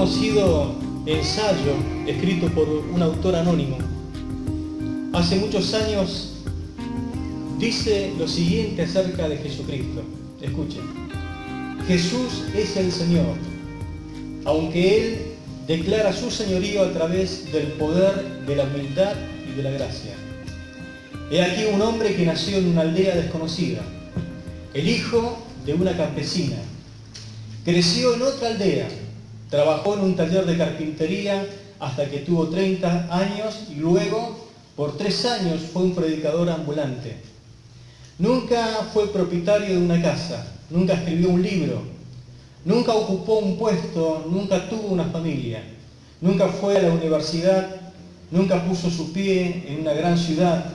conocido ensayo escrito por un autor anónimo. Hace muchos años dice lo siguiente acerca de Jesucristo. Escuchen. Jesús es el Señor, aunque Él declara su señorío a través del poder de la humildad y de la gracia. He aquí un hombre que nació en una aldea desconocida, el hijo de una campesina. Creció en otra aldea, trabajó en un taller de carpintería hasta que tuvo 30 años y luego, por 3 años, fue un predicador ambulante. Nunca fue propietario de una casa, nunca escribió un libro, nunca ocupó un puesto, nunca tuvo una familia, nunca fue a la universidad, nunca puso su pie en una gran ciudad,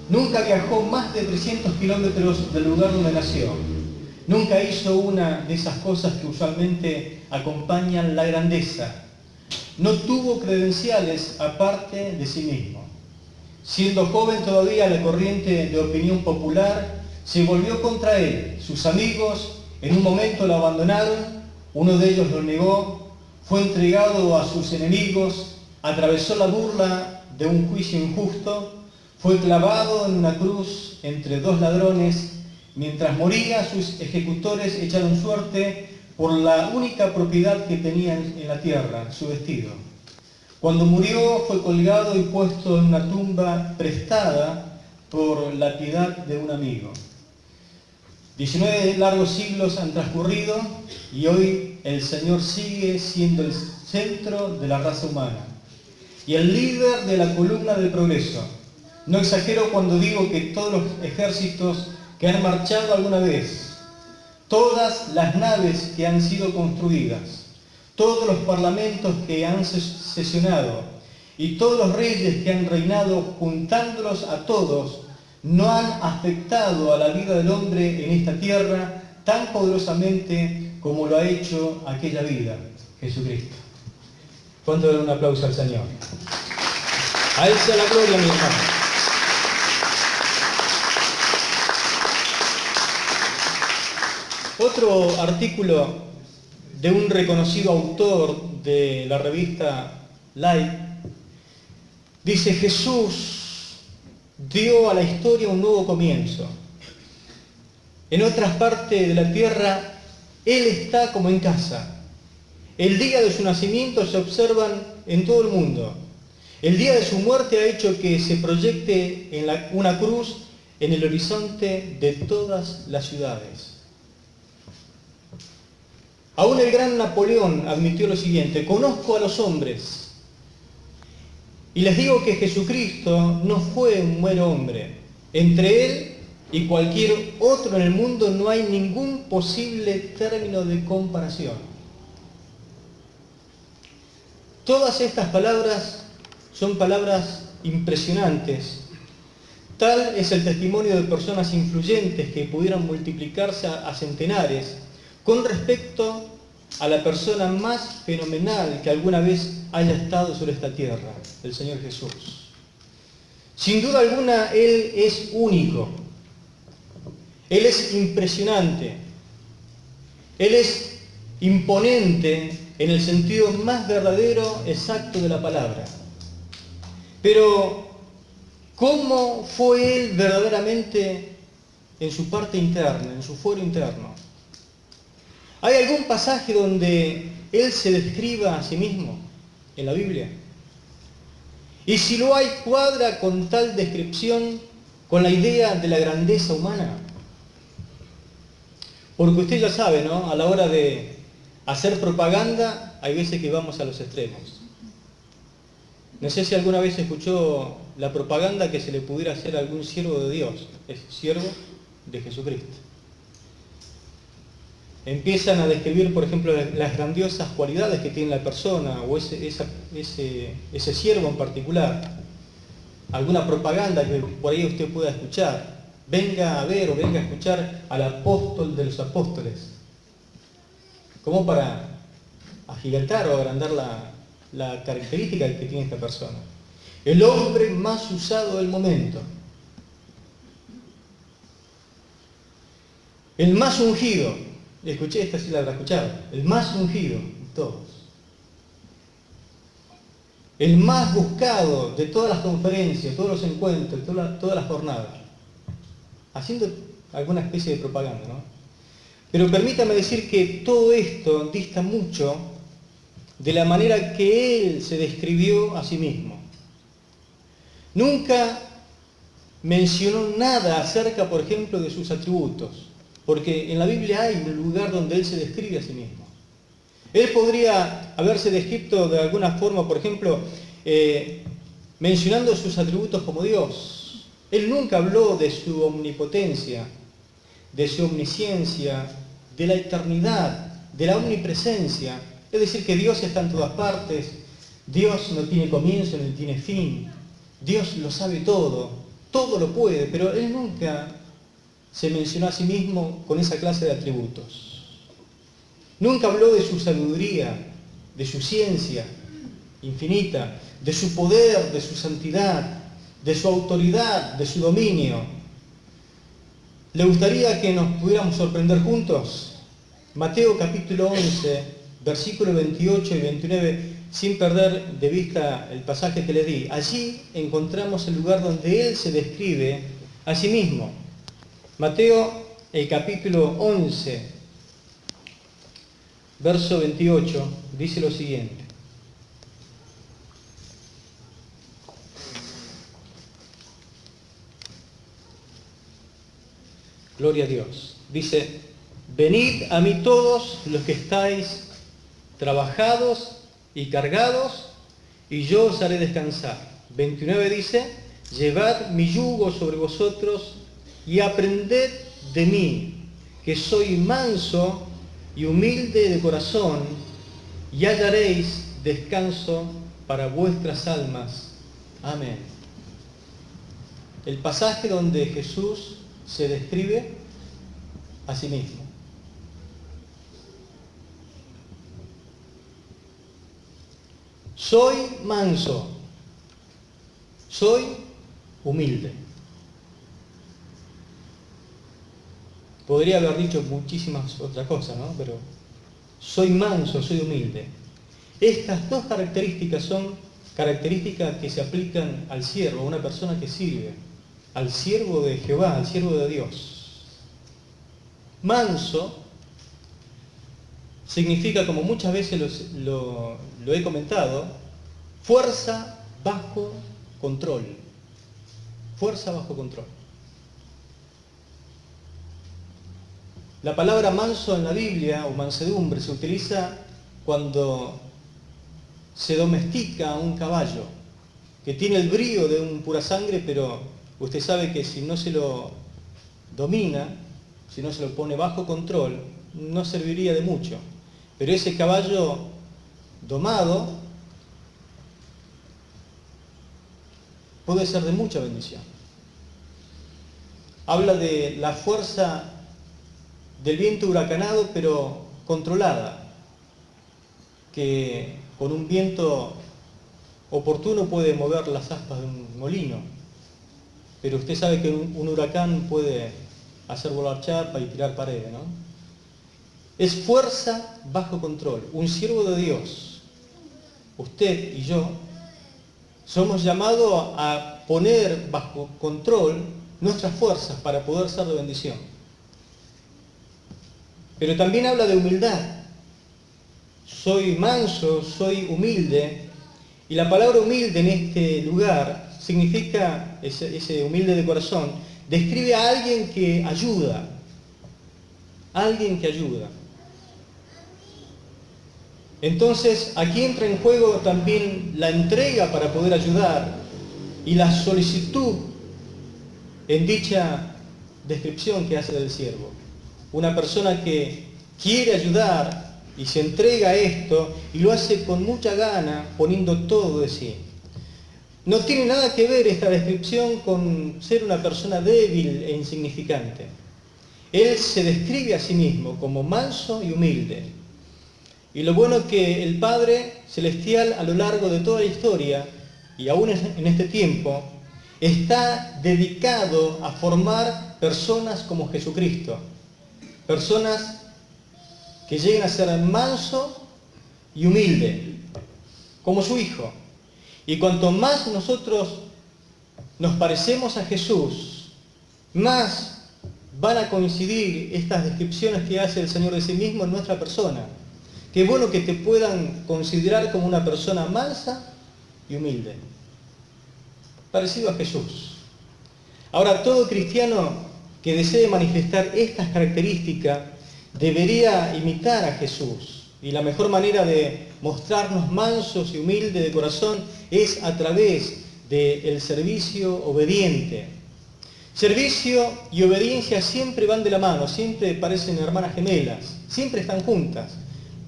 nunca viajó más de 300 kilómetros del lugar donde nació, nunca hizo una de esas cosas que usualmente acompañan la grandeza, no tuvo credenciales aparte de sí mismo. Siendo joven todavía, la corriente de opinión popular se volvió contra él. Sus amigos en un momento lo abandonaron, uno de ellos lo negó, fue entregado a sus enemigos, atravesó la burla de un juicio injusto, fue clavado en una cruz entre 2 ladrones. Mientras moría, sus ejecutores echaron suerte por la única propiedad que tenían en la tierra, su vestido. Cuando murió fue colgado y puesto en una tumba prestada por la piedad de un amigo. 19 largos siglos han transcurrido y hoy el Señor sigue siendo el centro de la raza humana y el líder de la columna del progreso. No exagero cuando digo que todos los ejércitos que han marchado alguna vez, todas las naves que han sido construidas, todos los parlamentos que han sesionado y todos los reyes que han reinado, juntándolos a todos, no han afectado a la vida del hombre en esta tierra tan poderosamente como lo ha hecho aquella vida, Jesucristo. ¿Cuánto dan un aplauso al Señor? A Él sea la gloria, mi hermano. Otro artículo de un reconocido autor de la revista Life dice: Jesús dio a la historia un nuevo comienzo. En otras partes de la tierra, Él está como en casa. El día de su nacimiento se observan en todo el mundo. El día de su muerte ha hecho que se proyecte una cruz en el horizonte de todas las ciudades. Aún el gran Napoleón admitió lo siguiente: conozco a los hombres y les digo que Jesucristo no fue un mero hombre. Entre Él y cualquier otro en el mundo no hay ningún posible término de comparación. Todas estas palabras son palabras impresionantes. Tal es el testimonio de personas influyentes que pudieran multiplicarse a centenares con respecto a la persona más fenomenal que alguna vez haya estado sobre esta tierra, el Señor Jesús. Sin duda alguna, Él es único. Él es impresionante. Él es imponente en el sentido más verdadero, exacto de la palabra. Pero, ¿cómo fue Él verdaderamente en su parte interna, en su fuero interno? ¿Hay algún pasaje donde Él se describa a sí mismo en la Biblia? Y si lo hay, ¿cuadra con tal descripción con la idea de la grandeza humana? Porque usted ya sabe, ¿no? A la hora de hacer propaganda, hay veces que vamos a los extremos. No sé si alguna vez escuchó la propaganda que se le pudiera hacer a algún siervo de Dios, es siervo de Jesucristo. Empiezan a describir, por ejemplo, las grandiosas cualidades que tiene la persona o ese siervo en particular. Alguna propaganda que por ahí usted pueda escuchar. Venga a ver o venga a escuchar al apóstol de los apóstoles. Como para agigantar o agrandar la característica que tiene esta persona. El hombre más usado del momento. El más ungido. Escuché, esta sí la habrá escuchado. El más ungido de todos. el más buscado de todas las conferencias, todos los encuentros, todas las jornadas, haciendo alguna especie de propaganda, ¿no? Pero permítame decir que todo esto dista mucho de la manera que él se describió a sí mismo. Nunca mencionó nada acerca, por ejemplo, de sus atributos, porque en la Biblia hay un lugar donde él se describe a sí mismo. Él podría haberse descrito de alguna forma, por ejemplo, mencionando sus atributos como Dios. Él nunca habló de su omnipotencia, de su omnisciencia, de la eternidad, de la omnipresencia. Es decir, que Dios está en todas partes, Dios no tiene comienzo ni tiene fin, Dios lo sabe todo, todo lo puede, pero él nunca se mencionó a sí mismo con esa clase de atributos. Nunca habló de su sabiduría, de su ciencia infinita, de su poder, de su santidad, de su autoridad, de su dominio. ¿Le gustaría que nos pudiéramos sorprender juntos? Mateo capítulo 11, versículos 28 y 29, sin perder de vista el pasaje que les di. Allí encontramos el lugar donde él se describe a sí mismo. Mateo, el capítulo 11, verso 28, dice lo siguiente. Gloria a Dios. Dice, venid a mí todos los que estáis trabajados y cargados, y yo os haré descansar. 29 dice, llevad mi yugo sobre vosotros y aprended de mí, que soy manso y humilde de corazón, y hallaréis descanso para vuestras almas. Amén. El pasaje donde Jesús se describe a sí mismo. Soy manso, soy humilde. Podría haber dicho muchísimas otras cosas, ¿no? Pero soy manso, soy humilde. Estas dos características son características que se aplican al siervo, a una persona que sirve, al siervo de Jehová, al siervo de Dios. Manso significa, como muchas veces lo he comentado, fuerza bajo control. Fuerza bajo control. La palabra manso en la Biblia, o mansedumbre, se utiliza cuando se domestica a un caballo, que tiene el brío de un pura sangre, pero usted sabe que si no se lo domina, si no se lo pone bajo control, no serviría de mucho. Pero ese caballo domado puede ser de mucha bendición. Habla de la fuerza del viento huracanado, pero controlada, que con un viento oportuno puede mover las aspas de un molino, pero usted sabe que un huracán puede hacer volar chapa y tirar paredes, ¿no? Es fuerza bajo control. Un siervo de Dios, usted y yo, somos llamados a poner bajo control nuestras fuerzas para poder ser de bendición. Pero también habla de humildad. Soy manso, soy humilde. Y la palabra humilde en este lugar significa, ese humilde de corazón, describe a alguien que ayuda. Alguien que ayuda. Entonces, aquí entra en juego también la entrega para poder ayudar y la solicitud en dicha descripción que hace del siervo. Una persona que quiere ayudar y se entrega a esto y lo hace con mucha gana, poniendo todo de sí. No tiene nada que ver esta descripción con ser una persona débil e insignificante. Él se describe a sí mismo como manso y humilde. Y lo bueno es que el Padre Celestial, a lo largo de toda la historia, y aún en este tiempo, está dedicado a formar personas como Jesucristo. Personas que lleguen a ser manso y humilde, como su Hijo. Y cuanto más nosotros nos parecemos a Jesús, más van a coincidir estas descripciones que hace el Señor de sí mismo en nuestra persona. Qué bueno que te puedan considerar como una persona mansa y humilde, parecido a Jesús. Ahora, todo cristiano que desee manifestar estas características debería imitar a Jesús. Y la mejor manera de mostrarnos mansos y humildes de corazón es a través del servicio obediente. Servicio y obediencia siempre van de la mano, siempre parecen hermanas gemelas, siempre están juntas.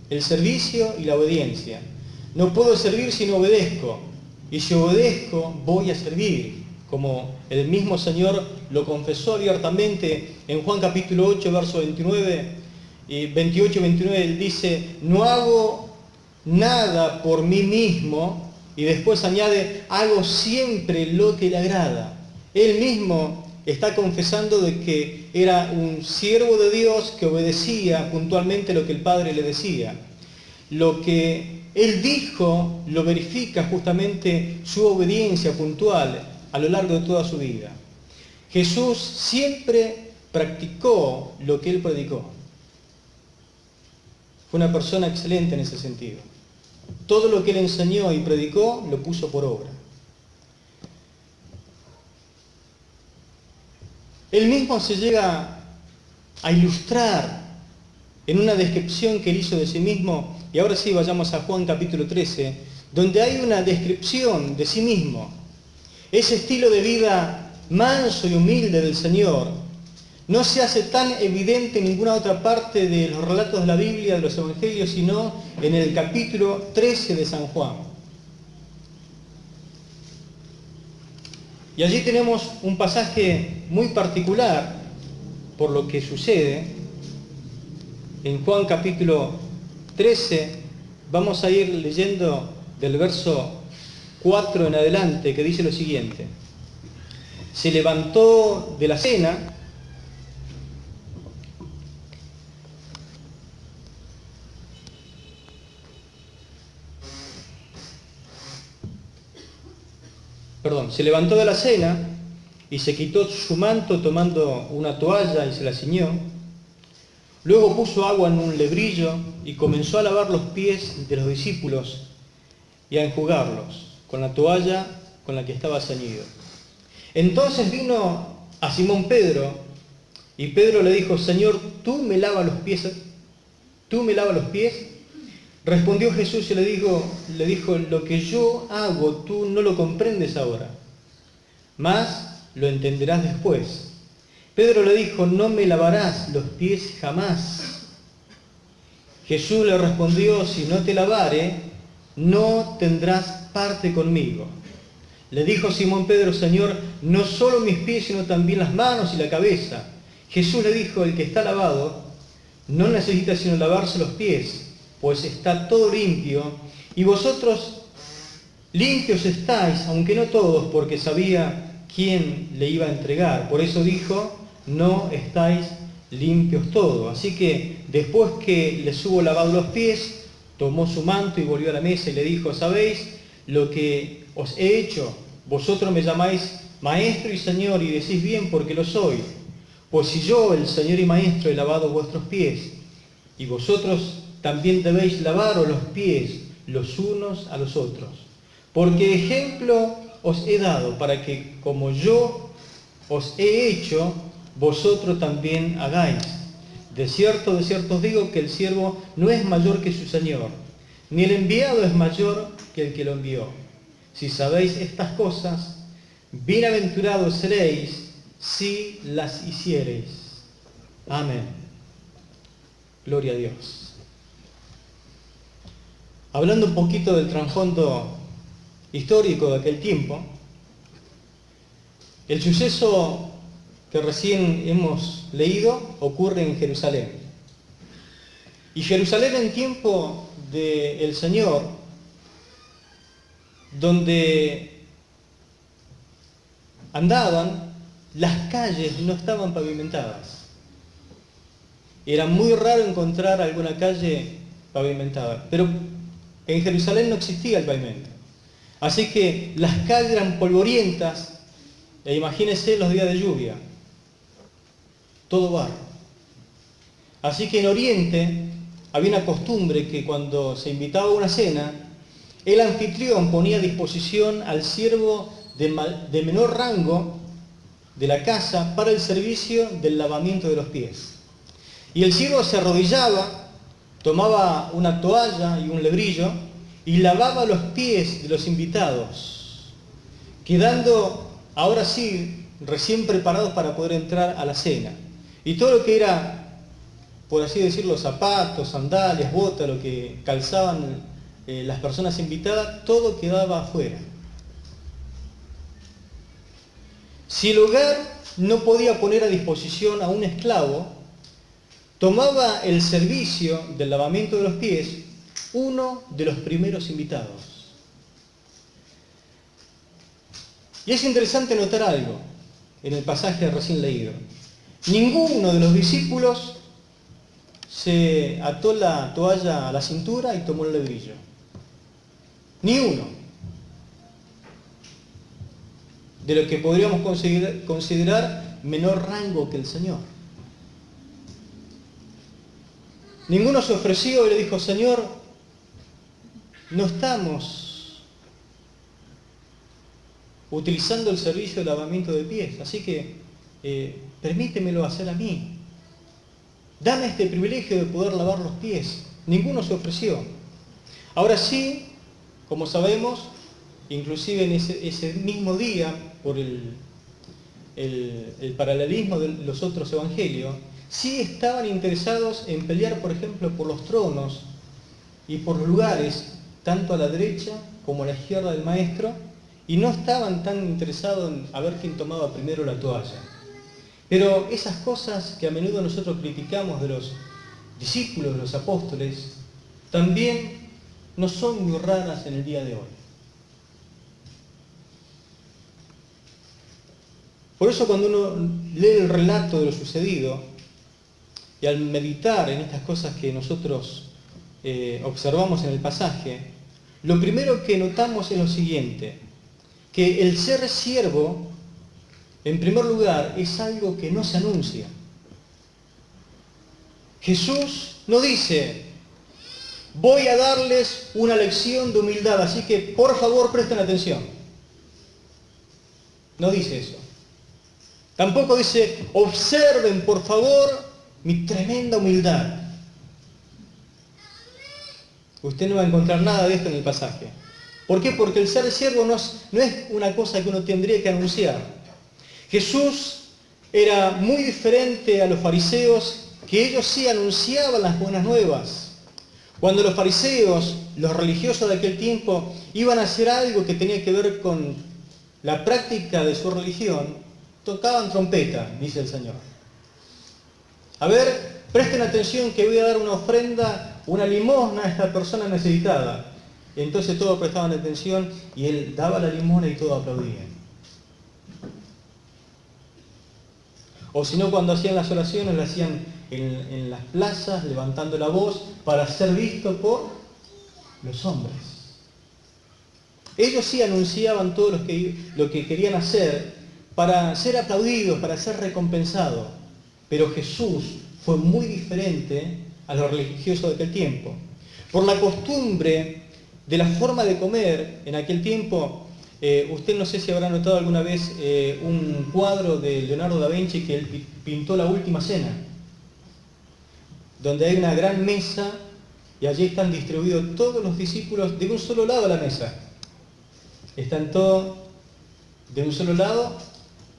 El servicio y la obediencia. No puedo servir si no obedezco, y si obedezco voy a servir, como el mismo Señor lo confesó abiertamente en Juan capítulo 8, verso 29 y 28 y 29. Él dice, no hago nada por mí mismo, y después añade, hago siempre lo que le agrada. Él mismo está confesando de que era un siervo de Dios que obedecía puntualmente lo que el Padre le decía. Lo que Él dijo lo verifica justamente su obediencia puntual a lo largo de toda su vida. Jesús siempre practicó lo que Él predicó. Fue una persona excelente en ese sentido. Todo lo que Él enseñó y predicó lo puso por obra. Él mismo se llega a ilustrar en una descripción que Él hizo de sí mismo. Y ahora sí, vayamos a Juan capítulo 13, donde hay una descripción de sí mismo. Ese estilo de vida manso y humilde del Señor no se hace tan evidente en ninguna otra parte de los relatos de la Biblia, de los Evangelios, sino en el capítulo 13 de San Juan. Y allí tenemos un pasaje muy particular por lo que sucede. En Juan capítulo 13 vamos a ir leyendo del verso 4 en adelante, que dice lo siguiente. Se levantó de la cena y se quitó su manto tomando una toalla y se la ciñó. Luego puso agua en un lebrillo y comenzó a lavar los pies de los discípulos y a enjugarlos con la toalla con la que estaba ceñido. Entonces vino a Simón Pedro y Pedro le dijo, Señor, ¿tú me lavas los pies? ¿Tú me lavas los pies? Respondió Jesús y le dijo, lo que yo hago tú no lo comprendes ahora, mas lo entenderás después. Pedro le dijo, no me lavarás los pies jamás. Jesús le respondió, si no te lavare, no tendrás parte conmigo. Le dijo Simón Pedro, Señor, no solo mis pies, sino también las manos y la cabeza. Jesús le dijo, el que está lavado no necesita sino lavarse los pies, pues está todo limpio, y vosotros limpios estáis, aunque no todos, porque sabía quién le iba a entregar. Por eso dijo, no estáis limpios todos. Así que después que les hubo lavado los pies, tomó su manto y volvió a la mesa y le dijo, ¿sabéis lo que os he hecho? Vosotros me llamáis maestro y señor y decís bien porque lo soy. Pues si yo, el Señor y Maestro, he lavado vuestros pies, y vosotros también debéis lavaros los pies los unos a los otros. Porque ejemplo os he dado para que, como yo os he hecho, vosotros también hagáis. De cierto os digo que el siervo no es mayor que su Señor, ni el enviado es mayor que el que lo envió. Si sabéis estas cosas, bienaventurados seréis si las hiciereis. Amén. Gloria a Dios. Hablando un poquito del trasfondo histórico de aquel tiempo, el suceso que recién hemos leído ocurre en Jerusalén. Y Jerusalén en tiempo del Señor, donde andaban, las calles no estaban pavimentadas. Era muy raro encontrar alguna calle pavimentada, pero en Jerusalén no existía el pavimento. Así que las calles eran polvorientas, e imagínense los días de lluvia, todo barro. Así que en Oriente había una costumbre que cuando se invitaba a una cena, el anfitrión ponía a disposición al siervo de menor rango de la casa para el servicio del lavamiento de los pies. Y el siervo se arrodillaba, tomaba una toalla y un lebrillo y lavaba los pies de los invitados, quedando ahora sí recién preparados para poder entrar a la cena. Y todo lo que era, por así decirlo, zapatos, sandalias, botas, lo que calzaban las personas invitadas, todo quedaba afuera. Si el hogar no podía poner a disposición a un esclavo, tomaba el servicio del lavamiento de los pies uno de los primeros invitados. Y es interesante notar algo en el pasaje recién leído. Ninguno de los discípulos se ató la toalla a la cintura y tomó el lebrillo. Ni uno. De lo que podríamos considerar menor rango que el Señor. Ninguno se ofreció y le dijo: Señor, no estamos utilizando el servicio de lavamiento de pies, así que permítemelo hacer a mí. Dame este privilegio de poder lavar los pies. Ninguno se ofreció. Ahora sí, como sabemos, inclusive en ese mismo día, por el paralelismo de los otros evangelios, sí estaban interesados en pelear, por ejemplo, por los tronos y por los lugares, tanto a la derecha como a la izquierda del maestro, y no estaban tan interesados en a ver quién tomaba primero la toalla. Pero esas cosas que a menudo nosotros criticamos de los discípulos, de los apóstoles, también no son muy raras en el día de hoy. Por eso cuando uno lee el relato de lo sucedido, y al meditar en estas cosas que nosotros observamos en el pasaje, lo primero que notamos es lo siguiente, que el ser siervo, en primer lugar, es algo que no se anuncia. Jesús no dice: voy a darles una lección de humildad, así que por favor presten atención. No dice eso. Tampoco dice: observen por favor mi tremenda humildad. Usted no va a encontrar nada de esto en el pasaje. ¿Por qué? Porque el ser siervo no es una cosa que uno tendría que anunciar. Jesús era muy diferente a los fariseos, que ellos sí anunciaban las buenas nuevas. Cuando los fariseos, los religiosos de aquel tiempo, iban a hacer algo que tenía que ver con la práctica de su religión, tocaban trompeta, dice el Señor. A ver, presten atención que voy a dar una ofrenda, una limosna a esta persona necesitada. Y entonces todos prestaban atención y él daba la limosna y todos aplaudían. O si no, cuando hacían las oraciones, las hacían en las plazas, levantando la voz para ser visto por los hombres. Ellos sí anunciaban todo lo que querían hacer para ser aplaudidos, para ser recompensados. Pero Jesús fue muy diferente a los religiosos de aquel tiempo. Por la costumbre de la forma de comer en aquel tiempo, usted no sé si habrá notado alguna vez un cuadro de Leonardo da Vinci que él pintó La Última Cena, donde hay una gran mesa y allí están distribuidos todos los discípulos de un solo lado de la mesa. Están todos de un solo lado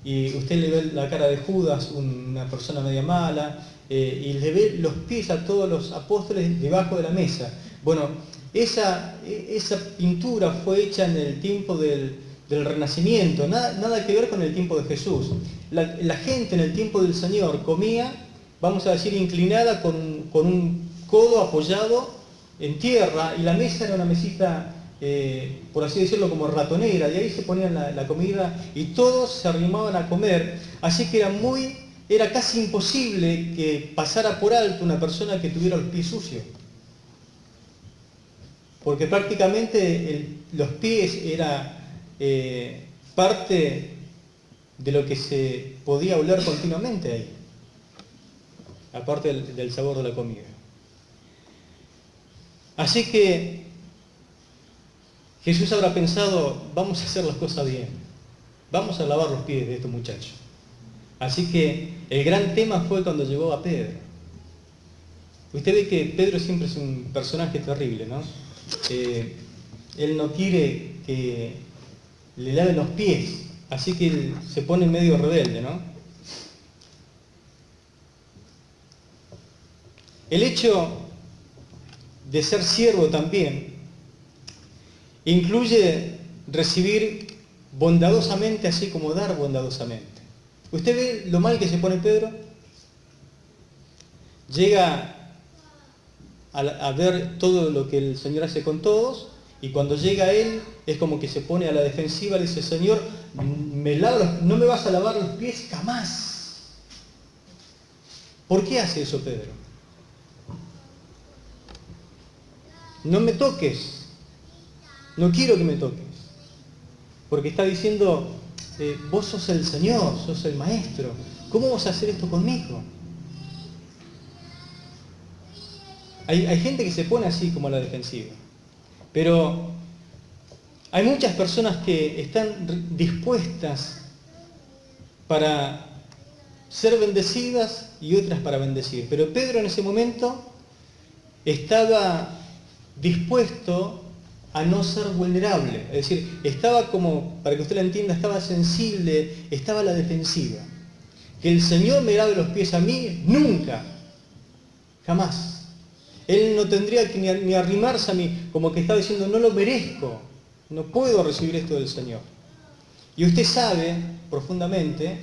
y usted le ve la cara de Judas, una persona media mala, y le ve los pies a todos los apóstoles debajo de la mesa. Bueno, esa pintura fue hecha en el tiempo del Renacimiento, nada que ver con el tiempo de Jesús. La gente en el tiempo del Señor comía, vamos a decir, inclinada con un codo apoyado en tierra, y la mesa era una mesita, por así decirlo, como ratonera, y ahí se ponían la comida y todos se arrimaban a comer, así que era casi imposible que pasara por alto una persona que tuviera los pies sucios. porque prácticamente los pies era parte de lo que se podía oler continuamente ahí, aparte del sabor de la comida. Así que Jesús habrá pensado, vamos a hacer las cosas bien, vamos a lavar los pies de estos muchachos. Así que el gran tema fue cuando llegó a Pedro. Usted ve que Pedro siempre es un personaje terrible, ¿no? Él no quiere que le laven los pies, así que él se pone medio rebelde, ¿no? El hecho de ser siervo también incluye recibir bondadosamente así como dar bondadosamente. ¿Usted ve lo mal que se pone Pedro? Llega a ver todo lo que el Señor hace con todos, y cuando llega a él es como que se pone a la defensiva, le dice, Señor, no me vas a lavar los pies jamás. ¿Por qué hace eso Pedro? No me toques, no quiero que me toques, porque está diciendo, vos sos el Señor, sos el Maestro, ¿cómo vas a hacer esto conmigo? Hay gente que se pone así como a la defensiva, pero hay muchas personas que están dispuestas para ser bendecidas y otras para bendecir. Pero Pedro en ese momento estaba dispuesto a no ser vulnerable, es decir, estaba como, para que usted lo entienda, estaba sensible, estaba a la defensiva. Que el Señor me lave los pies a mí, nunca, jamás. Él no tendría que ni arrimarse a mí, como que estaba diciendo, no lo merezco, no puedo recibir esto del Señor. Y usted sabe profundamente,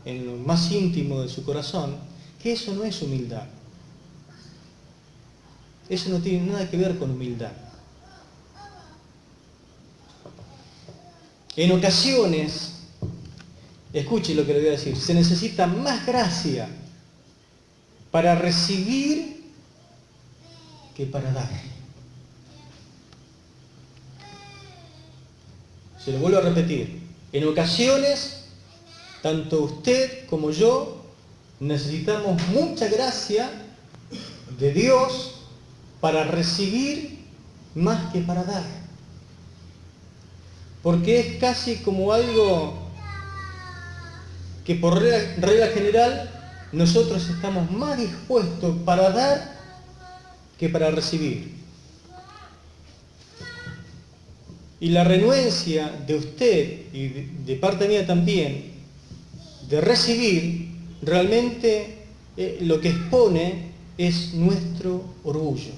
en lo más íntimo de su corazón, que eso no es humildad. Eso no tiene nada que ver con humildad. En ocasiones, escuche lo que le voy a decir, se necesita más gracia para recibir que para dar. Se lo vuelvo a repetir. En ocasiones, tanto usted como yo necesitamos mucha gracia de Dios para recibir más que para dar. Porque es casi como algo que por regla general nosotros estamos más dispuestos para dar que para recibir. Y la renuencia de usted y de parte mía también de recibir, realmente lo que expone es nuestro orgullo.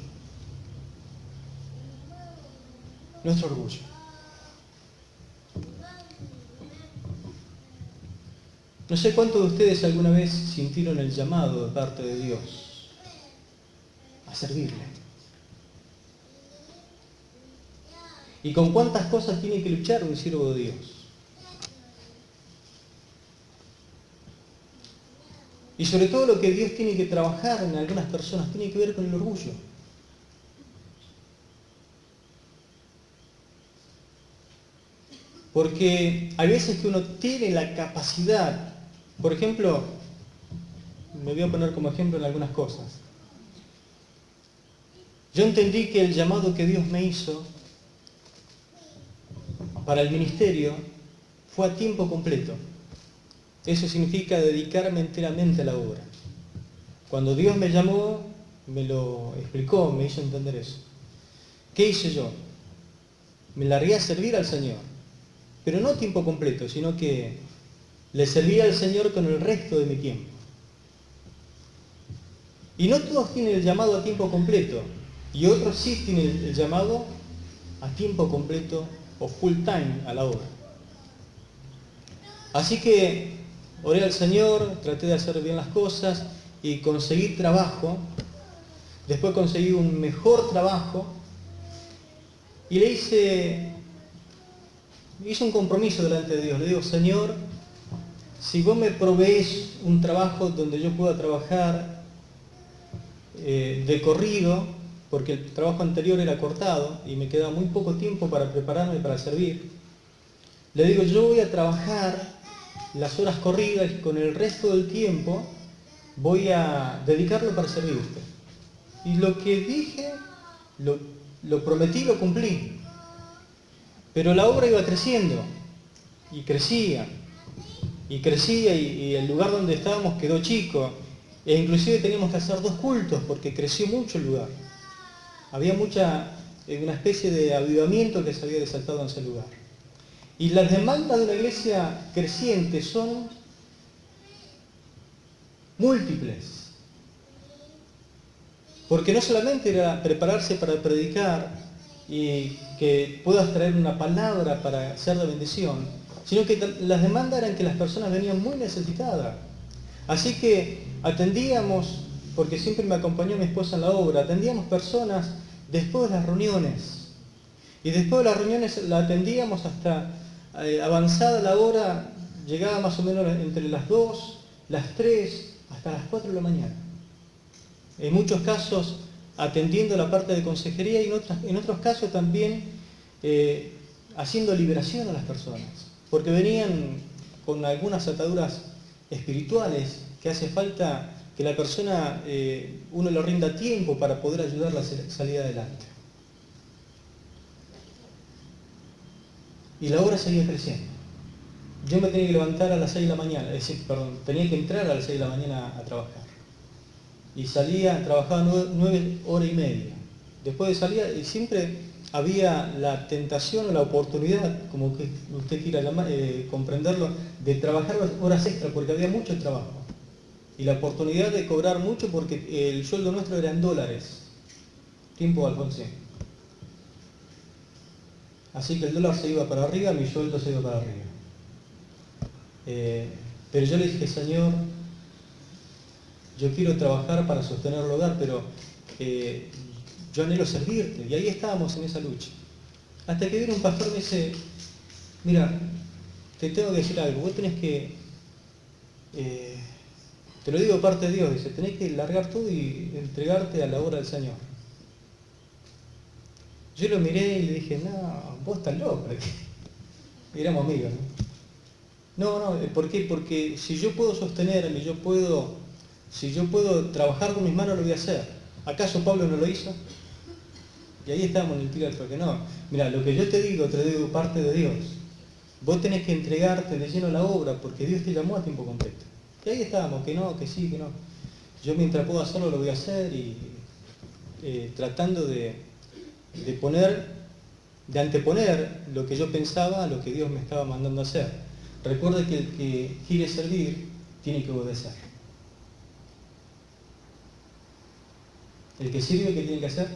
Nuestro orgullo. No sé cuántos de ustedes alguna vez sintieron el llamado de parte de Dios a servirle. ¿Y con cuántas cosas tiene que luchar un siervo de Dios? Y sobre todo lo que Dios tiene que trabajar en algunas personas tiene que ver con el orgullo. Porque hay veces que uno tiene la capacidad, por ejemplo, me voy a poner como ejemplo en algunas cosas. Yo entendí que el llamado que Dios me hizo para el ministerio fue a tiempo completo. Eso significa dedicarme enteramente a la obra. Cuando Dios me llamó, me lo explicó, me hizo entender eso. ¿Qué hice yo? Me largué a servir al Señor, pero no a tiempo completo, sino que le servía al Señor con el resto de mi tiempo. Y no todos tienen el llamado a tiempo completo, y otros sí tienen el llamado a tiempo completo o full time a la obra. Así que oré al Señor, traté de hacer bien las cosas y conseguí trabajo. Después conseguí un mejor trabajo y hice un compromiso delante de Dios. Le digo, Señor, si vos me proveés un trabajo donde yo pueda trabajar de corrido, porque el trabajo anterior era cortado y me quedaba muy poco tiempo para prepararme para servir. Le digo, yo voy a trabajar las horas corridas y con el resto del tiempo voy a dedicarlo para servirte. Y lo que dije, lo prometí, lo cumplí. Pero la obra iba creciendo y crecía y el lugar donde estábamos quedó chico. E inclusive teníamos que hacer 2 cultos porque creció mucho el lugar. Había una especie de avivamiento que se había desatado en ese lugar. Y las demandas de una iglesia creciente son múltiples. Porque no solamente era prepararse para predicar y que puedas traer una palabra para ser de bendición, sino que las demandas eran que las personas venían muy necesitadas. Así que atendíamos, porque siempre me acompañó mi esposa en la obra, atendíamos personas después de las reuniones. Y después de las reuniones la atendíamos hasta avanzada la hora, llegaba más o menos entre las 2, las 3, hasta las 4 de la mañana. En muchos casos atendiendo la parte de consejería y en otros casos también haciendo liberación a las personas, porque venían con algunas ataduras espirituales que hace falta que la persona, uno le rinda tiempo para poder ayudarla a salir adelante. Y la obra seguía creciendo. Yo me tenía que levantar a las 6 de la mañana, tenía que entrar a las 6 de la mañana a trabajar. Y trabajaba 9 horas y media. Después de salir, y siempre había la tentación o la oportunidad, como que usted quiera comprenderlo, de trabajar horas extras, porque había mucho trabajo. Y la oportunidad de cobrar mucho, porque el sueldo nuestro era en dólares. Tiempo Alfonsín. Así que el dólar se iba para arriba, mi sueldo se iba para arriba. Pero yo le dije, Señor, yo quiero trabajar para sostener el hogar, pero yo anhelo servirte. Y ahí estábamos en esa lucha. Hasta que viene un pastor y me dice, mira, te tengo que decir algo, vos tenés que, te lo digo de parte de Dios, dice, tenés que largar todo y entregarte a la obra del Señor. Yo lo miré y le dije, no, vos estás loco. Y éramos amigos, ¿no? No, ¿por qué? Porque si yo puedo sostenerme, si yo puedo trabajar con mis manos, lo voy a hacer. ¿Acaso Pablo no lo hizo? Y ahí estábamos en el tiro del porque no. Mira, lo que yo te digo parte de Dios. Vos tenés que entregarte de lleno a la obra porque Dios te llamó a tiempo completo. Y ahí estábamos, que no, que sí, que no. Yo mientras puedo hacerlo lo voy a hacer y tratando de anteponer lo que yo pensaba a lo que Dios me estaba mandando a hacer. Recuerde que el que quiere servir tiene que obedecer. El que sirve, ¿qué tiene que hacer?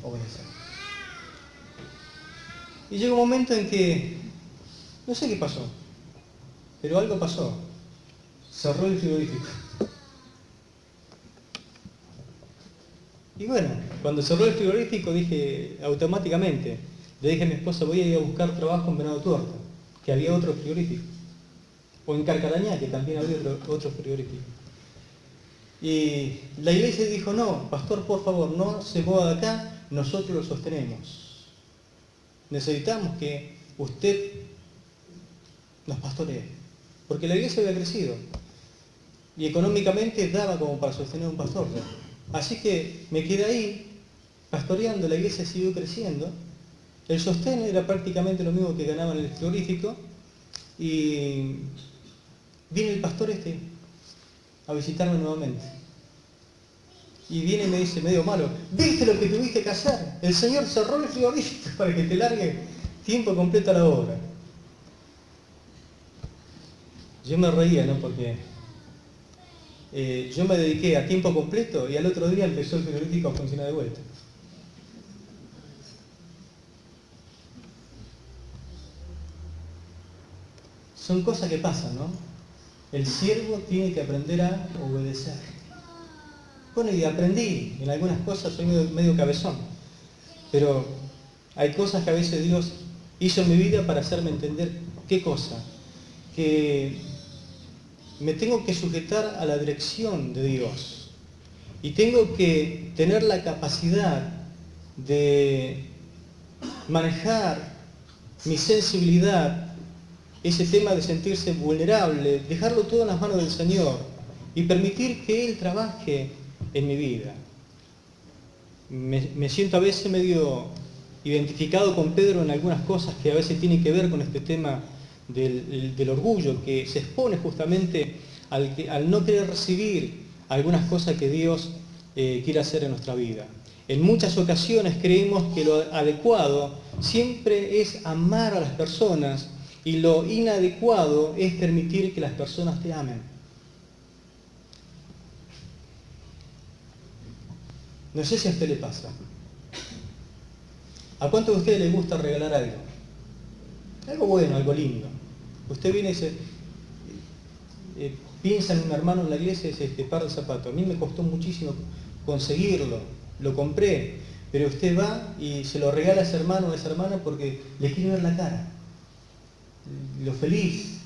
Obedecer. Y llegó un momento en que, no sé qué pasó, pero algo pasó. Cerró el frigorífico. Y bueno, cuando cerró el frigorífico dije automáticamente, le dije a mi esposa, voy a ir a buscar trabajo en Venado Tuerto, que había otro frigorífico. O en Carcarañá, que también había otro frigorífico. Y la iglesia dijo, no, pastor, por favor, no se mueva de acá, nosotros lo sostenemos. Necesitamos que usted nos pastoree. Porque la iglesia había crecido. Y económicamente daba como para sostener un pastor. Así que me quedé ahí, pastoreando, la iglesia siguió creciendo. El sostén era prácticamente lo mismo que ganaba en el frigorífico. Y viene el pastor a visitarme nuevamente. Y viene y me dice, medio malo, ¿viste lo que tuviste que hacer? El Señor cerró el frigorífico para que te largue tiempo completo a la obra. Yo me reía, ¿no? Porque yo me dediqué a tiempo completo y al otro día empezó el frigorífico a funcionar de vuelta. Son cosas que pasan, ¿no? El siervo tiene que aprender a obedecer. Bueno, y aprendí, en algunas cosas soy medio cabezón, pero hay cosas que a veces Dios hizo en mi vida para hacerme entender qué cosa, que me tengo que sujetar a la dirección de Dios. Y tengo que tener la capacidad de manejar mi sensibilidad, ese tema de sentirse vulnerable, dejarlo todo en las manos del Señor y permitir que Él trabaje en mi vida. Me siento a veces medio identificado con Pedro en algunas cosas que a veces tienen que ver con este tema del orgullo, que se expone justamente al no querer recibir algunas cosas que Dios quiere hacer en nuestra vida. En muchas ocasiones creemos que lo adecuado siempre es amar a las personas y lo inadecuado es permitir que las personas te amen. No sé si a usted le pasa. ¿A cuánto de ustedes les gusta regalar algo? Algo bueno, algo lindo. Usted viene y dice, piensa en un hermano en la iglesia y dice, este par de zapatos. A mí me costó muchísimo conseguirlo, lo compré, pero usted va y se lo regala a ese hermano o a esa hermana porque le quiere ver la cara, lo feliz.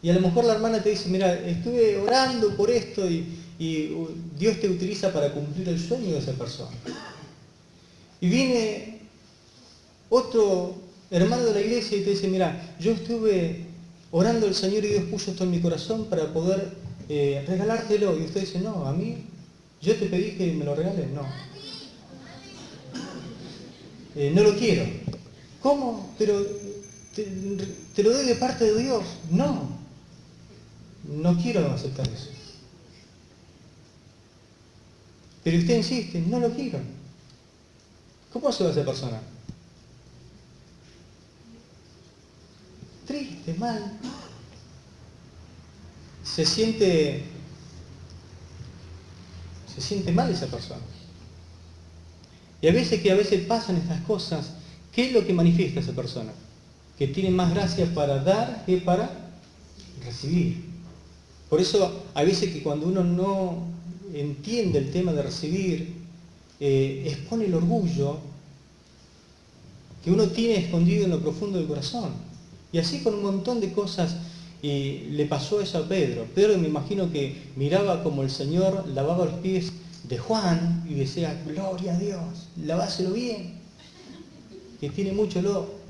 Y a lo mejor la hermana te dice, mira, estuve orando por esto y Dios te utiliza para cumplir el sueño de esa persona. Y viene otro hermano de la iglesia y te dice, mira, yo estuve orando al Señor y Dios puso esto en mi corazón para poder regalártelo. Y usted dice, no, a mí, yo te pedí que me lo regales, no. No lo quiero. ¿Cómo? Pero te lo doy de parte de Dios. No. No quiero aceptar eso. Pero usted insiste, no lo quiero. ¿Cómo se va esa persona? Triste, mal. Se siente mal esa persona. Y a veces pasan estas cosas, ¿qué es lo que manifiesta esa persona? Que tiene más gracia para dar que para recibir. Por eso, a veces que cuando uno no entiende el tema de recibir, expone el orgullo que uno tiene escondido en lo profundo del corazón. Y así con un montón de cosas, y le pasó eso a Pedro. Pedro me imagino que miraba como el Señor lavaba los pies de Juan y decía, gloria a Dios, laváselo bien, que tiene mucho olor.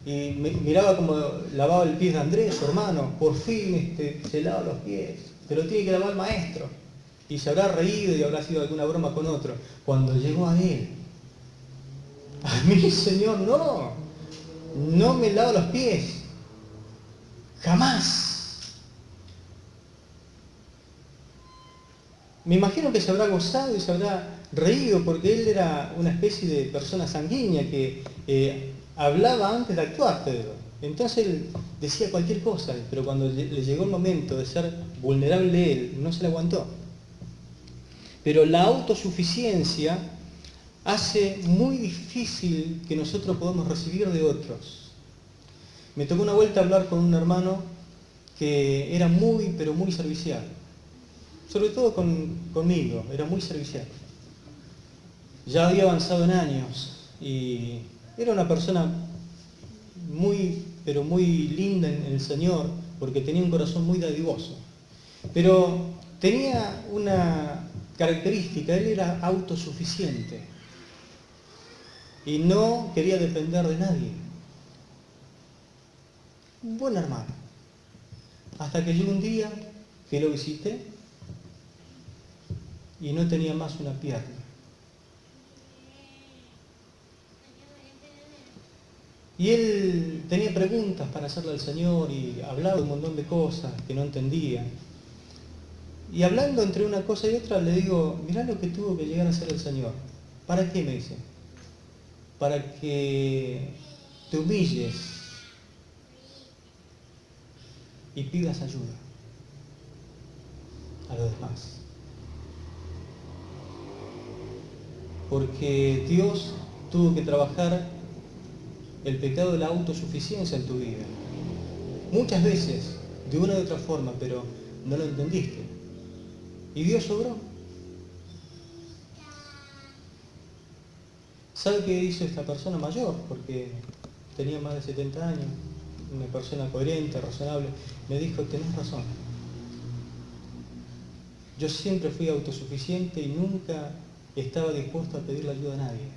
Y miraba como lavaba el pie de Andrés, su hermano, por fin se lava los pies, pero tiene que lavar el maestro. Y se habrá reído y habrá sido alguna broma con otro. Cuando llegó a él, a mí, Señor, no me lava los pies, jamás. Me imagino que se habrá gozado y se habrá reído porque él era una especie de persona sanguínea que hablaba antes de actuar, Pedro. Entonces él decía cualquier cosa, pero cuando le llegó el momento de ser vulnerable él, no se le aguantó. Pero la autosuficiencia hace muy difícil que nosotros podamos recibir de otros. Me tocó una vuelta hablar con un hermano que era muy, pero muy servicial. Sobre todo conmigo, era muy servicial. Ya había avanzado en años y era una persona muy, pero muy linda en el Señor, porque tenía un corazón muy dadivoso. Pero tenía una característica, él era autosuficiente y no quería depender de nadie. Un buen hermano. Hasta que llegó un día que lo visité y no tenía más una pierna. Y él tenía preguntas para hacerle al Señor y hablaba un montón de cosas que no entendía. Y hablando entre una cosa y otra le digo, mirá lo que tuvo que llegar a hacer el Señor. ¿Para qué? Me dice. Para que te humilles y pidas ayuda a los demás. Porque Dios tuvo que trabajar el pecado de la autosuficiencia en tu vida. Muchas veces, de una u otra forma, pero no lo entendiste. Y Dios obró. ¿Sabe qué hizo esta persona mayor? Porque tenía más de 70 años, una persona coherente, razonable. Me dijo, tenés razón. Yo siempre fui autosuficiente y nunca estaba dispuesto a pedirle ayuda a nadie.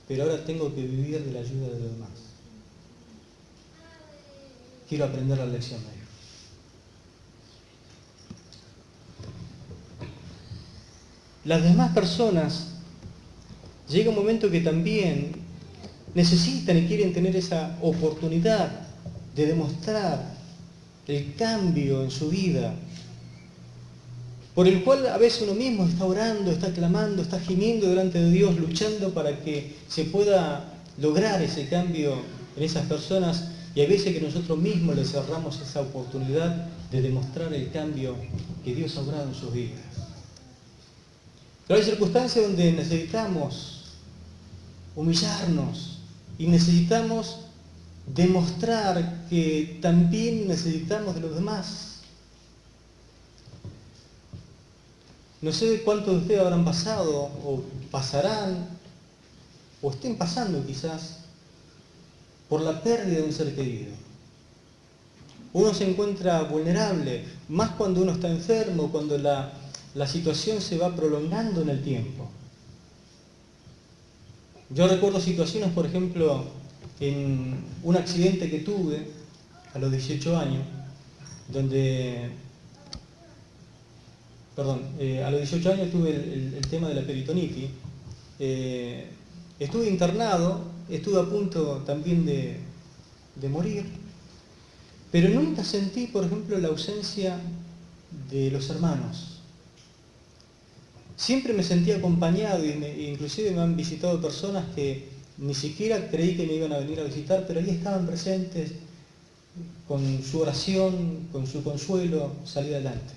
Pero ahora tengo que vivir de la ayuda de los demás. Quiero aprender la lección de ellos. Las demás personas llega un momento que también necesitan y quieren tener esa oportunidad de demostrar el cambio en su vida, por el cual a veces uno mismo está orando, está clamando, está gimiendo delante de Dios, luchando para que se pueda lograr ese cambio en esas personas, y hay veces que nosotros mismos les cerramos esa oportunidad de demostrar el cambio que Dios ha obrado en sus vidas. Pero hay circunstancias donde necesitamos humillarnos y necesitamos demostrar que también necesitamos de los demás. No sé cuántos de ustedes habrán pasado o pasarán o estén pasando quizás por la pérdida de un ser querido. Uno se encuentra vulnerable, más cuando uno está enfermo, cuando la situación se va prolongando en el tiempo. Yo recuerdo situaciones, por ejemplo, en un accidente que tuve a los 18 años, a los 18 años tuve el tema de la peritonitis. Estuve internado, estuve a punto también de morir, pero nunca sentí, por ejemplo, la ausencia de los hermanos. Siempre me sentí acompañado e inclusive me han visitado personas que ni siquiera creí que me iban a venir a visitar, pero ahí estaban presentes con su oración, con su consuelo, salir adelante.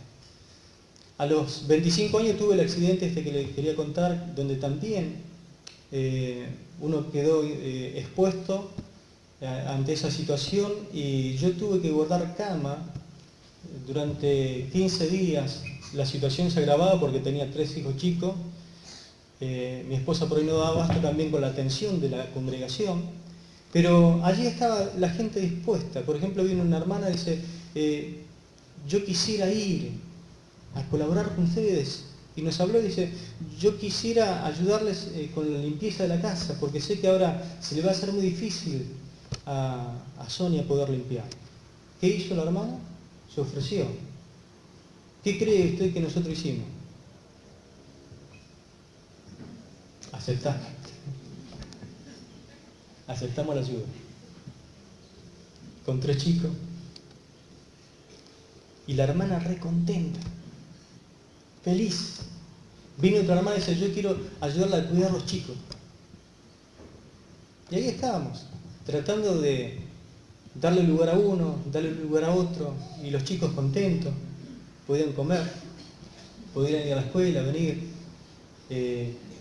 A los 25 años tuve el accidente este que les quería contar, donde también uno quedó expuesto ante esa situación y yo tuve que guardar cama durante 15 días. La situación se agravaba porque tenía 3 hijos chicos. Mi esposa por ahí no daba abasto también con la atención de la congregación. Pero allí estaba la gente dispuesta. Por ejemplo, vino una hermana y dice, yo quisiera ir a colaborar con ustedes. Y nos habló y dice, yo quisiera ayudarles con la limpieza de la casa, porque sé que ahora se le va a hacer muy difícil a Sonia poder limpiar. ¿Qué hizo la hermana? Se ofreció. ¿Qué cree usted que nosotros hicimos? Aceptamos. Aceptamos la ayuda. Con 3 chicos. Y la hermana re contenta. Feliz. Vino otra hermana y dice, yo quiero ayudarla a cuidar a los chicos. Y ahí estábamos, tratando de darle lugar a uno, darle lugar a otro, y los chicos contentos. Podían comer, podían ir a la escuela, venir.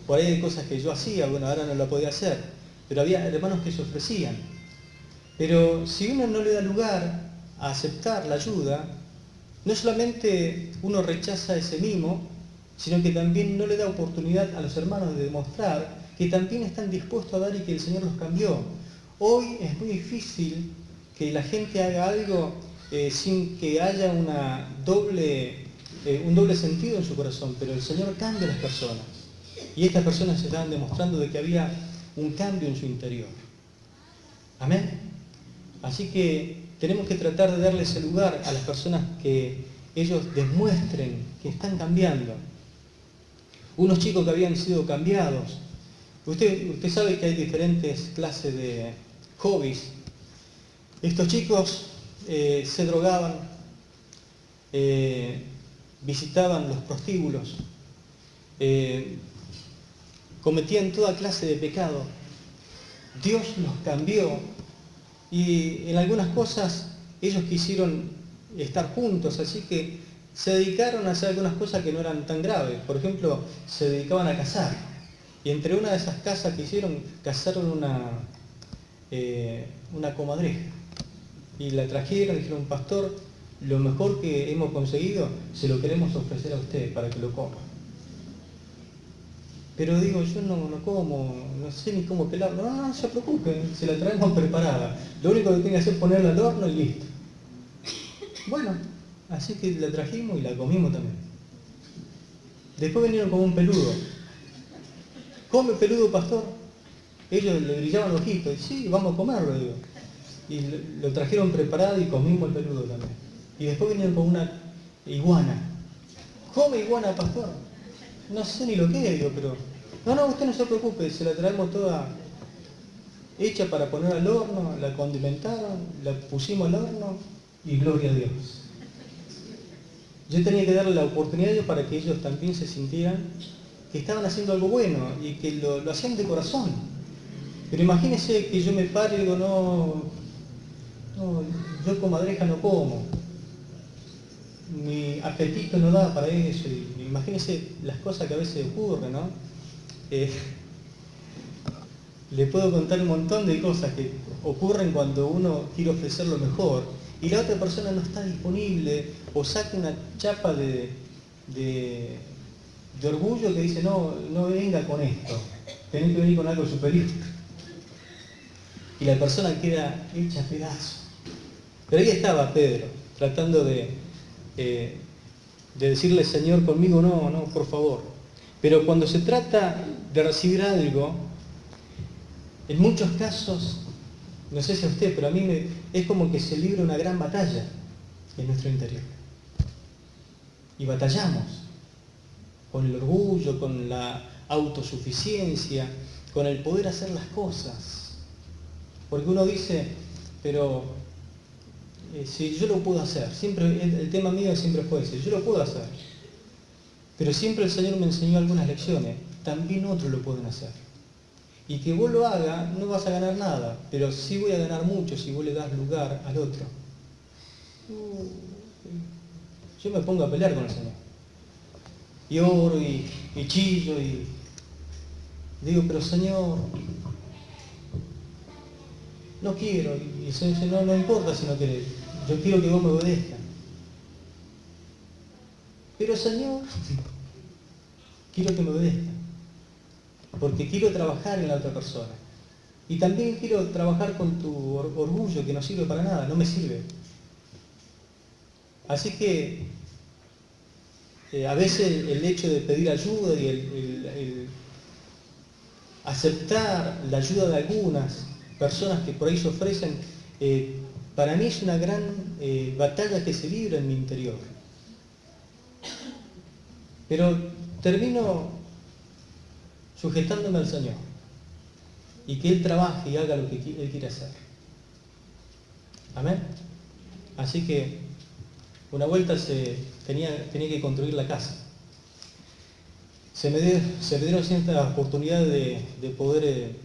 Por ahí hay cosas que yo hacía, bueno, ahora no la podía hacer, pero había hermanos que se ofrecían. Pero si uno no le da lugar a aceptar la ayuda, no solamente uno rechaza ese mimo, sino que también no le da oportunidad a los hermanos de demostrar que también están dispuestos a dar y que el Señor los cambió. Hoy es muy difícil que la gente haga algo sin que haya un doble sentido en su corazón, pero el Señor cambia a las personas. Y estas personas se estaban demostrando de que había un cambio en su interior. Amén. Así que tenemos que tratar de darle ese lugar a las personas que ellos demuestren que están cambiando. Unos chicos que habían sido cambiados. Usted sabe que hay diferentes clases de hobbies. Estos chicos se drogaban, visitaban los prostíbulos, cometían toda clase de pecado. Dios los cambió y en algunas cosas ellos quisieron estar juntos, así que se dedicaron a hacer algunas cosas que no eran tan graves. Por ejemplo, se dedicaban a cazar. Y entre una de esas cazas que hicieron, cazaron una comadreja. Y la trajeron y dijeron, pastor, lo mejor que hemos conseguido se lo queremos ofrecer a usted para que lo coma. Pero digo, yo no como, no sé ni cómo pelarlo. No se preocupe, se la traemos preparada. Lo único que tiene que hacer es ponerla al horno y listo. Bueno, así que la trajimos y la comimos también. Después vinieron como un peludo. ¿Come peludo, pastor? Ellos le brillaban los ojitos. Y sí, vamos a comerlo, digo. Y lo trajeron preparado y comimos el peludo también. Y después vinieron con una iguana. ¿Come iguana, pastor? No sé ni lo que es, digo, pero... No, usted no se preocupe, se la traemos toda hecha para poner al horno, la condimentaron, la pusimos al horno y gloria a Dios. Yo tenía que darle la oportunidad a ellos para que ellos también se sintieran que estaban haciendo algo bueno y que lo hacían de corazón. Pero imagínense que yo me pare y digo, no, yo comadreja no como. Mi apetito no da para eso. Y imagínense las cosas que a veces ocurren, ¿no? Le puedo contar un montón de cosas que ocurren cuando uno quiere ofrecer lo mejor y la otra persona no está disponible o saca una chapa de orgullo que dice, no venga con esto, tenés que venir con algo superior. Y la persona queda hecha pedazo. Pero ahí estaba Pedro, tratando de decirle, Señor, conmigo no, por favor. Pero cuando se trata de recibir algo, en muchos casos, no sé si a usted, pero a mí es como que se libra una gran batalla en nuestro interior. Y batallamos con el orgullo, con la autosuficiencia, con el poder hacer las cosas. Porque uno dice, pero si yo lo puedo hacer, siempre el tema mío siempre fue ese, yo lo puedo hacer. Pero siempre el Señor me enseñó algunas lecciones, también otros lo pueden hacer. Y que vos lo hagas, no vas a ganar nada, pero sí voy a ganar mucho si vos le das lugar al otro. Yo me pongo a pelear con el Señor. Y oro y chillo y digo, pero Señor, no quiero. Y el Señor dice, no importa si no querés, yo quiero que vos me obedezcas. Pero Señor, quiero que me obedezcas. Porque quiero trabajar en la otra persona. Y también quiero trabajar con tu orgullo que no sirve para nada, no me sirve. Así que a veces el hecho de pedir ayuda y el aceptar la ayuda de algunas personas que por ahí se ofrecen, para mí es una gran batalla que se libra en mi interior. Pero termino sujetándome al Señor y que Él trabaje y haga lo que Él quiere hacer. Amén. Así que una vuelta tenía que construir la casa. Se me dieron ciertas oportunidades de poder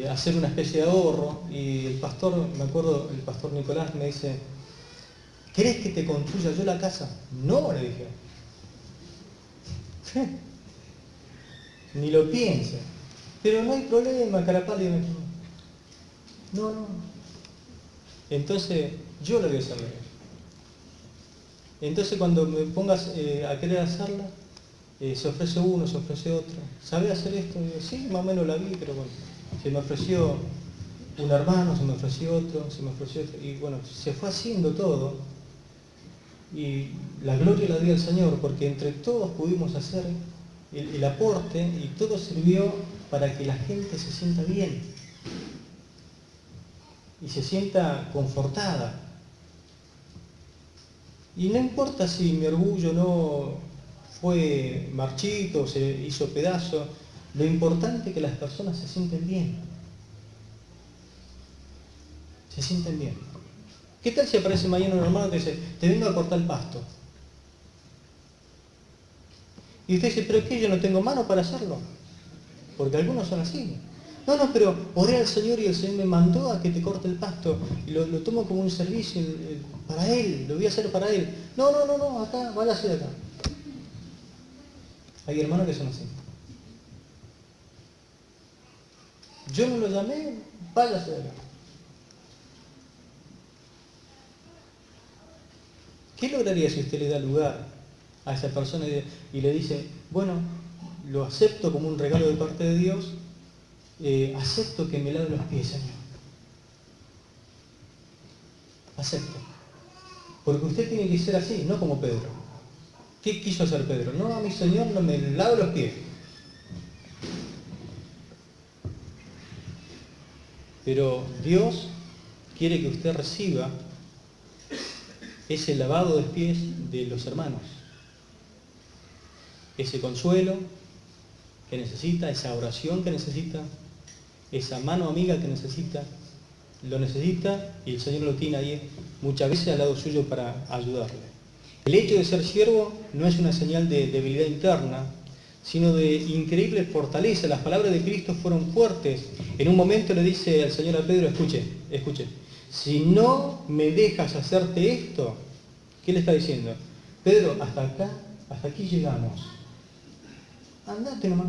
hacer una especie de ahorro y el pastor, me acuerdo, el pastor Nicolás me dice, ¿querés que te construya yo la casa? No, le dije. Ni lo piense. Pero no hay problema, Carapal. No. Entonces, yo lo voy a hacer. Entonces, cuando me pongas a querer hacerla, se ofrece uno, se ofrece otro. ¿Sabe hacer esto? Y digo, sí, más o menos la vi, pero bueno. Se me ofreció un hermano, se me ofreció otro, se me ofreció otro. Y bueno, se fue haciendo todo. Y la gloria la dio al Señor, porque entre todos pudimos hacer el aporte y todo sirvió para que la gente se sienta bien y se sienta confortada. Y no importa si mi orgullo no fue marchito, se hizo pedazo, lo importante es que las personas se sienten bien. Se sienten bien. ¿Qué tal si aparece mañana un hermano que dice, te vengo a cortar el pasto? Y usted dice, ¿pero qué? Yo no tengo mano para hacerlo. Porque algunos son así. No, pero oré al Señor y el Señor me mandó a que te corte el pasto. Y lo tomo como un servicio para Él, lo voy a hacer para Él. No, acá, váyase de acá. Hay hermanos que son así. Yo no lo llamé, váyase de acá. ¿Qué lograría si usted le da lugar a esa persona y le dice, bueno, lo acepto como un regalo de parte de Dios, acepto que me lave los pies, Señor? Acepto. Porque usted tiene que ser así, no como Pedro. ¿Qué quiso hacer Pedro? No, a mi Señor no me lavo los pies. Pero Dios quiere que usted reciba ese lavado de pies de los hermanos. Ese consuelo que necesita, esa oración que necesita, esa mano amiga que necesita, lo necesita y el Señor lo tiene ahí muchas veces al lado suyo para ayudarle. El hecho de ser siervo no es una señal de debilidad interna, sino de increíble fortaleza. Las palabras de Cristo fueron fuertes. En un momento le dice al Señor a Pedro, escuche, si no me dejas hacerte esto, ¿qué le está diciendo? Pedro, hasta aquí llegamos. Andate nomás.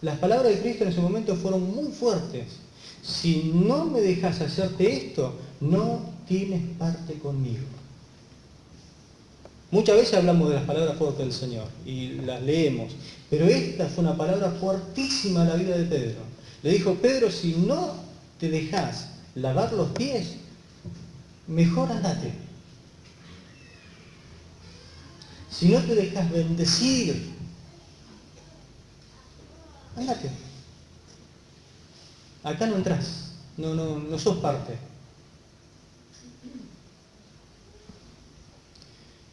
Las palabras de Cristo en ese momento fueron muy fuertes. Si no me dejas hacerte esto, no tienes parte conmigo. Muchas veces hablamos de las palabras fuertes del Señor y las leemos, pero esta fue una palabra fuertísima en la vida de Pedro. Le dijo, Pedro, si no te dejas lavar los pies, mejor andate. Si no te dejas bendecir, andate. Acá no entras, no sos parte.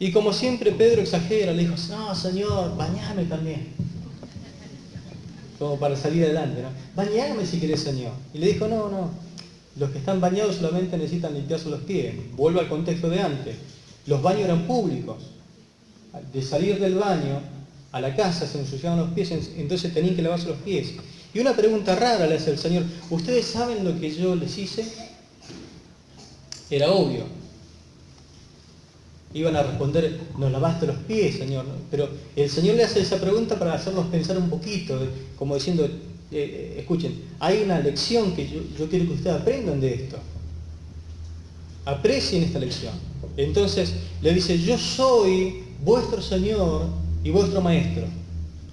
Y como siempre Pedro exagera, le dijo, no, Señor, bañame también. Como para salir adelante, ¿no? Bañame si querés, Señor. Y le dijo, no, los que están bañados solamente necesitan limpiarse los pies. Vuelvo al contexto de antes. Los baños eran públicos. De salir del baño a la casa se ensuciaban los pies, entonces tenían que lavarse los pies. Y una pregunta rara le hace el Señor, ¿ustedes saben lo que yo les hice? Era obvio. Iban a responder, nos lavaste los pies, Señor. Pero el Señor le hace esa pregunta para hacerlos pensar un poquito, como diciendo, escuchen, hay una lección que yo quiero que ustedes aprendan de esto. Aprecien esta lección. Entonces le dice, yo soy vuestro Señor y vuestro Maestro.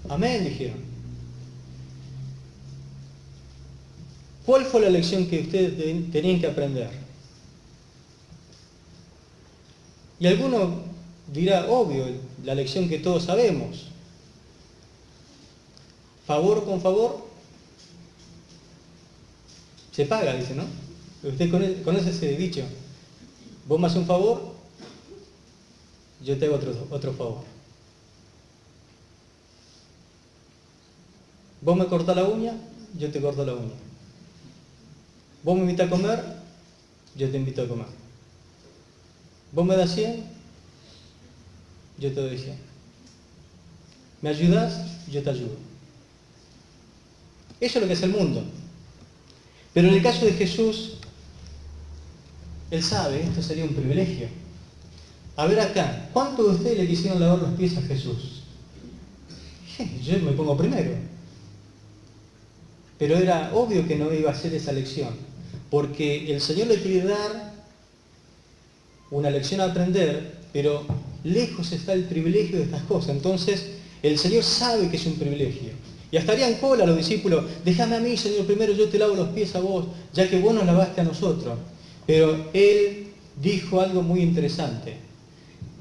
Amén, dijeron. ¿Cuál fue la lección que ustedes tenían que aprender? Y alguno dirá, obvio, la lección que todos sabemos. Favor con favor se paga, dice, ¿no? Usted conoce ese dicho. Vos me haces un favor, yo te hago otro favor. Vos me cortás la uña, yo te corto la uña. Vos me invitas a comer, yo te invito a comer. Vos me das 100, yo te doy 100. ¿Me ayudás? Yo te ayudo. Eso es lo que es el mundo. Pero en el caso de Jesús, Él sabe, esto sería un privilegio. A ver acá, ¿cuántos de ustedes le quisieron lavar los pies a Jesús? Yo me pongo primero. Pero era obvio que no iba a hacer esa lección, porque el Señor le quiere dar una lección a aprender, pero lejos está el privilegio de estas cosas. Entonces, el Señor sabe que es un privilegio. Y hasta harían cola los discípulos, déjame a mí, Señor, primero yo te lavo los pies a vos, ya que vos nos lavaste a nosotros. Pero Él dijo algo muy interesante,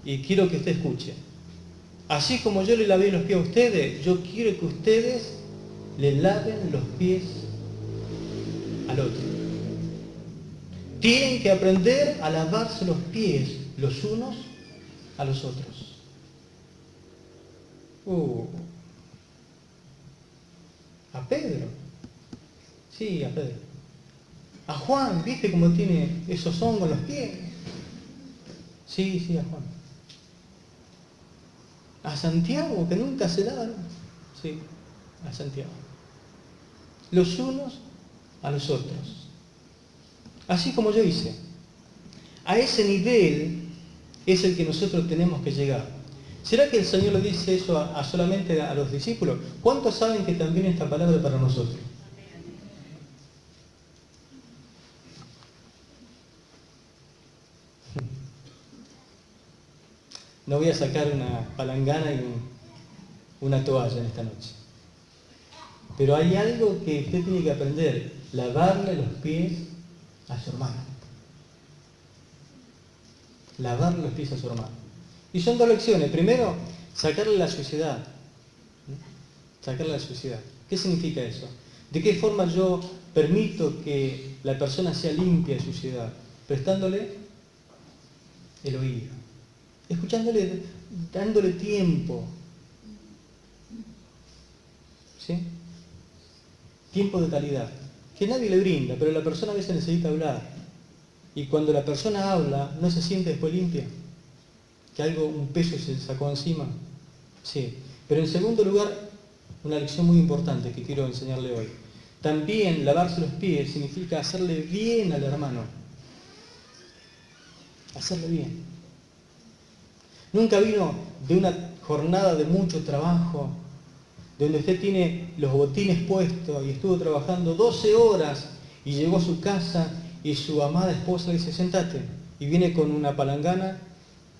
y quiero que usted escuche. Así como yo le lavé los pies a ustedes, yo quiero que ustedes le laven los pies al otro. Tienen que aprender a lavarse los pies los unos a los otros. A Pedro. Sí, a Pedro. A Juan, ¿viste cómo tiene esos hongos en los pies? Sí, a Juan. A Santiago, que nunca se lava. Sí, a Santiago. Los unos a los otros. Así como yo hice. A ese nivel es el que nosotros tenemos que llegar. ¿Será que el Señor le dice eso solamente a los discípulos? ¿Cuántos saben que también esta palabra es para nosotros? No voy a sacar una palangana y una toalla en esta noche. Pero hay algo que usted tiene que aprender. Lavarle los pies a su hermano. Lavarle los pies a su hermano. Y son dos lecciones. Primero, sacarle la suciedad. Sacarle la suciedad. ¿Qué significa eso? ¿De qué forma yo permito que la persona sea limpia de suciedad? Prestándole el oído, escuchándole, dándole tiempo. ¿Sí? Tiempo de calidad, que nadie le brinda, pero la persona a veces necesita hablar. Y cuando la persona habla, ¿no se siente después limpia? Que un peso se sacó encima. Sí. Pero en segundo lugar, una lección muy importante que quiero enseñarle hoy. También lavarse los pies significa hacerle bien al hermano. Hacerle bien. Nunca vino de una jornada de mucho trabajo, donde usted tiene los botines puestos y estuvo trabajando 12 horas y llegó a su casa y su amada esposa le dice, sentate. Y viene con una palangana,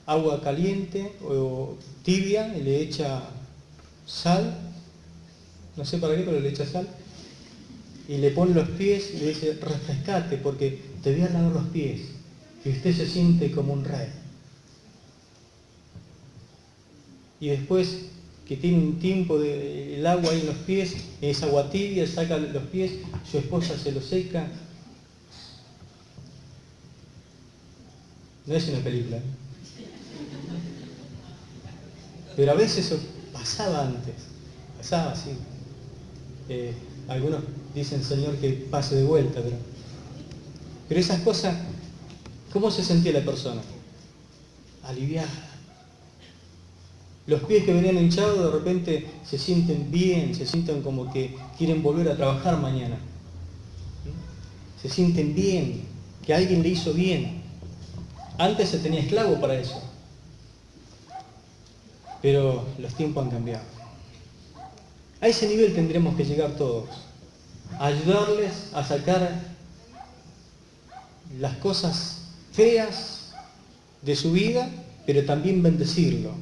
agua caliente o tibia y le echa sal, no sé para qué, pero le echa sal, y le pone los pies y le dice, refrescate porque te voy a lavar los pies. Y usted se siente como un rey. Y después que tiene un tiempo el agua ahí en los pies, es agua tibia, saca los pies, su esposa se lo seca. No es una película. Pero a veces eso pasaba antes, pasaba así. Algunos dicen, Señor, que pase de vuelta, pero esas cosas, ¿cómo se sentía la persona? Aliviada. Los pies que venían hinchados de repente se sienten bien, se sienten como que quieren volver a trabajar mañana. Se sienten bien, que alguien le hizo bien. Antes se tenía esclavo para eso. Pero los tiempos han cambiado. A ese nivel tendremos que llegar todos. A ayudarles a sacar las cosas feas de su vida, pero también bendecirlo.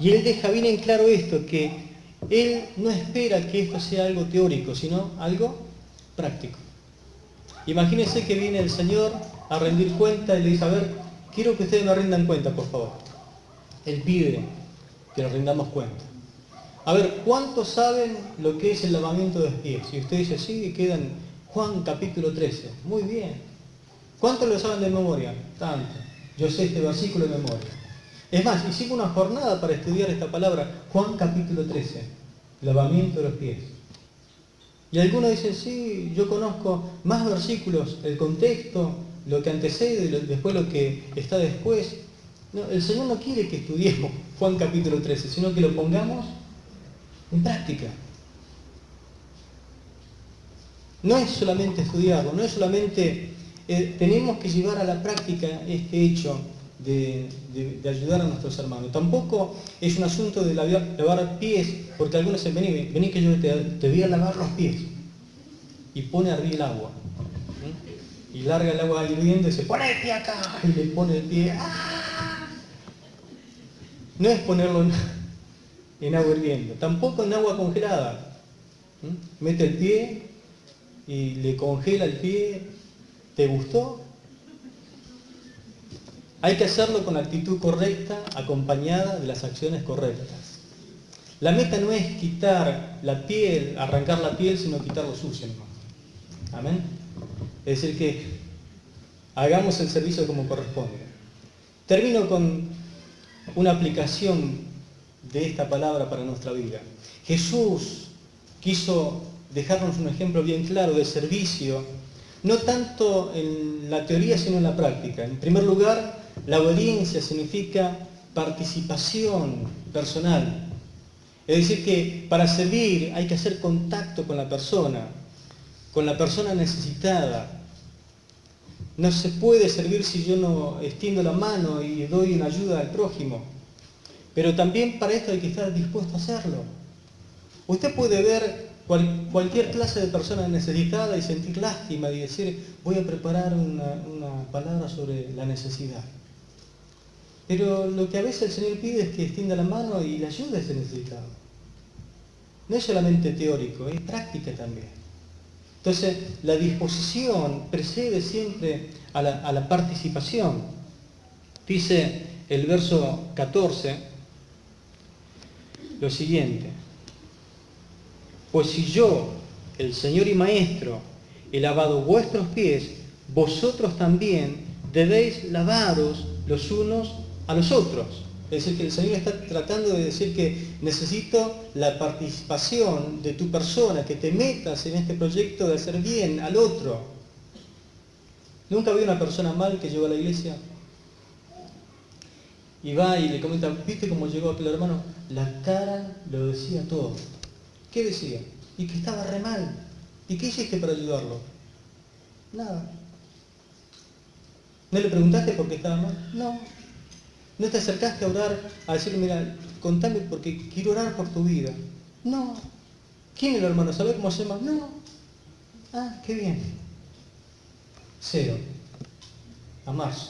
Y él deja bien en claro esto, que él no espera que esto sea algo teórico, sino algo práctico. Imagínense que viene el Señor a rendir cuenta y le dice, a ver, quiero que ustedes me rindan cuenta, por favor. Él pide que le rindamos cuenta. A ver, ¿cuántos saben lo que es el lavamiento de los pies? Si usted dice sí, quedan Juan capítulo 13. Muy bien. ¿Cuántos lo saben de memoria? Tanto. Yo sé este versículo de memoria. Es más, hicimos una jornada para estudiar esta palabra, Juan capítulo 13, lavamiento de los pies. Y algunos dicen, sí, yo conozco más versículos, el contexto, lo que antecede, después lo que está después. No, el Señor no quiere que estudiemos Juan capítulo 13, sino que lo pongamos en práctica. No es solamente estudiarlo, no es solamente... tenemos que llevar a la práctica este hecho de ayudar a nuestros hermanos. Tampoco es un asunto de lavar pies, porque algunos dicen, vení que yo te voy a lavar los pies. Y pone a hervir el agua. Y larga el agua hirviendo y dice, pon el pie acá. Y le pone el pie. ¡Ah! No es ponerlo en agua hirviendo, tampoco en agua congelada. Mete el pie y le congela el pie. ¿Te gustó? Hay que hacerlo con la actitud correcta, acompañada de las acciones correctas. La meta no es quitar la piel, arrancar la piel, sino quitar lo sucio, hermano. Amén. Es decir, que hagamos el servicio como corresponde. Termino con una aplicación de esta palabra para nuestra vida. Jesús quiso dejarnos un ejemplo bien claro de servicio, no tanto en la teoría, sino en la práctica. En primer lugar, la obediencia significa participación personal. Es decir, que para servir hay que hacer contacto con la persona necesitada. No se puede servir si yo no extiendo la mano y doy una ayuda al prójimo. Pero también para esto hay que estar dispuesto a hacerlo. Usted puede ver cualquier clase de persona necesitada y sentir lástima y decir, voy a preparar una palabra sobre la necesidad. Pero lo que a veces el Señor pide es que extienda la mano y le ayude a ese necesitado. No es solamente teórico, es práctica también. Entonces, la disposición precede siempre a la participación. Dice el verso 14 lo siguiente: pues si yo, el Señor y Maestro, he lavado vuestros pies, vosotros también debéis lavaros los unos a los otros. Es decir, que el Señor está tratando de decir que necesito la participación de tu persona, que te metas en este proyecto de hacer bien al otro. ¿Nunca vi una persona mal que llegó a la iglesia? Y va y le comenta, ¿viste cómo llegó aquel hermano? La cara lo decía todo. ¿Qué decía? Y que estaba re mal. ¿Y qué hiciste para ayudarlo? Nada. ¿No le preguntaste por qué estaba mal? No. ¿No te acercaste a orar, a decirle, mira, contame porque quiero orar por tu vida? No. ¿Quién es el hermano? ¿Sabés cómo se llama? No. Ah, qué bien. Cero. Amarse.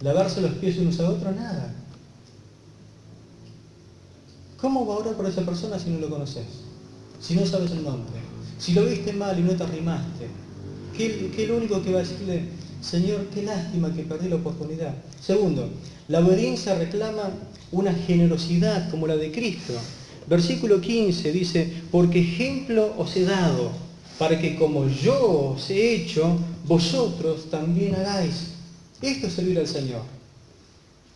Lavarse los pies unos a otros, nada. ¿Cómo va a orar por esa persona si no lo conoces? Si no sabes el nombre. Si lo viste mal y no te arrimaste. ¿Qué es lo único que va a decirle? Señor, qué lástima que perdí la oportunidad. Segundo, la obediencia reclama una generosidad como la de Cristo. Versículo 15 dice, porque ejemplo os he dado, para que como yo os he hecho, vosotros también hagáis. Esto es servir al Señor.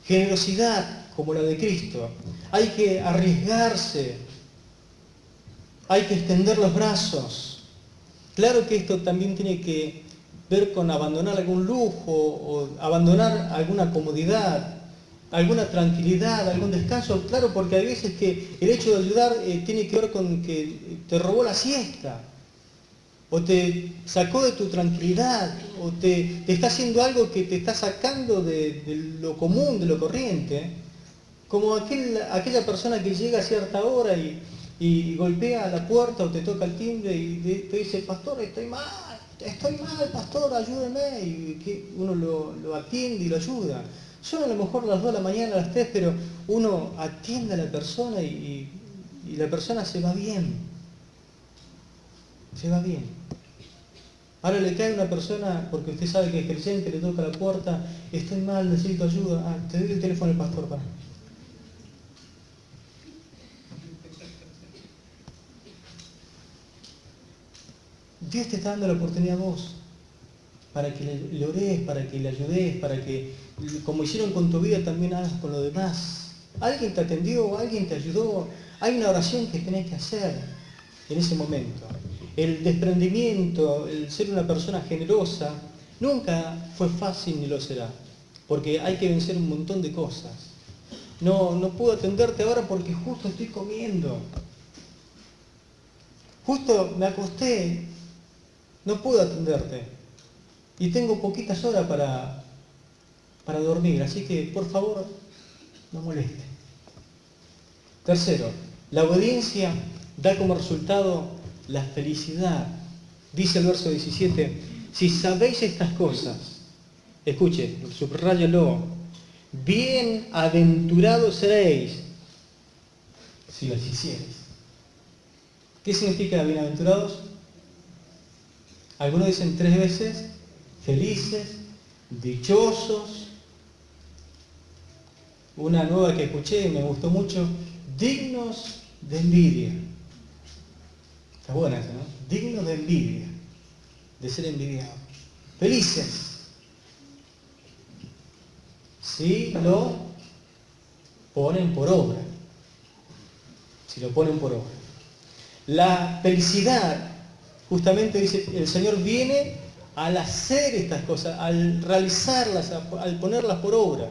Generosidad como la de Cristo. Hay que arriesgarse. Hay que extender los brazos. Claro que esto también tiene que ver con abandonar algún lujo o abandonar alguna comodidad, alguna tranquilidad, algún descanso. Claro, porque hay veces que el hecho de ayudar tiene que ver con que te robó la siesta, o te sacó de tu tranquilidad, o te está haciendo algo que te está sacando de lo común, de lo corriente. Como aquella persona que llega a cierta hora y golpea a la puerta o te toca el timbre y te dice, pastor, estoy mal, pastor, ayúdeme. Y que uno lo atiende y lo ayuda. Son a lo mejor las 2 de la mañana, a las 3, pero uno atiende a la persona y la persona se va bien. Se va bien. Ahora le cae una persona, porque usted sabe que es creyente, le toca la puerta, estoy mal, necesito ayuda. Ah, te doy el teléfono del pastor, para. Dios te está dando la oportunidad a vos, para que le ores, para que le ayudes, para que, como hicieron con tu vida, también hagas con los demás. Alguien te atendió, alguien te ayudó, hay una oración que tenés que hacer en ese momento. El desprendimiento, el ser una persona generosa, nunca fue fácil ni lo será, porque hay que vencer un montón de cosas. No puedo atenderte ahora porque justo estoy comiendo. Justo me acosté, no puedo atenderte. Y tengo poquitas horas para dormir, así que por favor, no moleste. Tercero, la obediencia da como resultado la felicidad. Dice el verso 17, si sabéis estas cosas, escuche, subráyalo, bienaventurados seréis si las hiciereis. ¿Qué significa bienaventurados? Algunos dicen 3 veces, felices, dichosos. Una nueva que escuché y me gustó mucho, dignos de envidia. Está buena esa, ¿no? Dignos de envidia, de ser envidiados. Felices. Si lo ponen por obra. Si lo ponen por obra. La felicidad, justamente dice, el Señor viene al hacer estas cosas, al realizarlas, al ponerlas por obra.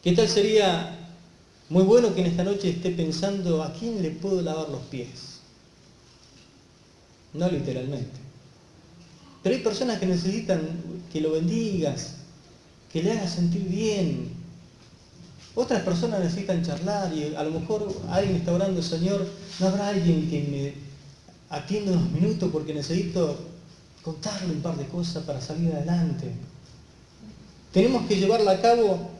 ¿Qué tal sería muy bueno que en esta noche esté pensando a quién le puedo lavar los pies? No literalmente. Pero hay personas que necesitan que lo bendigas, que le hagas sentir bien. Otras personas necesitan charlar y a lo mejor alguien está orando, Señor, ¿no habrá alguien que me atienda unos minutos porque necesito contarle un par de cosas para salir adelante? Tenemos que llevarla a cabo.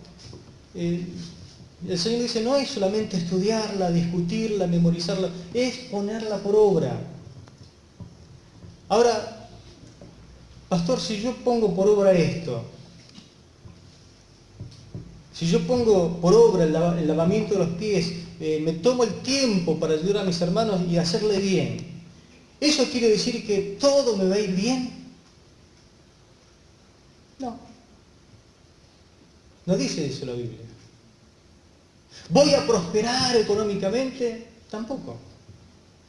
El Señor dice, no es solamente estudiarla, discutirla, memorizarla, es ponerla por obra. Ahora, pastor, si yo pongo por obra esto, si yo pongo por obra el lavamiento de los pies, me tomo el tiempo para ayudar a mis hermanos y hacerle bien, ¿eso quiere decir que todo me va a ir bien? No. No dice eso la Biblia. ¿Voy a prosperar económicamente? Tampoco.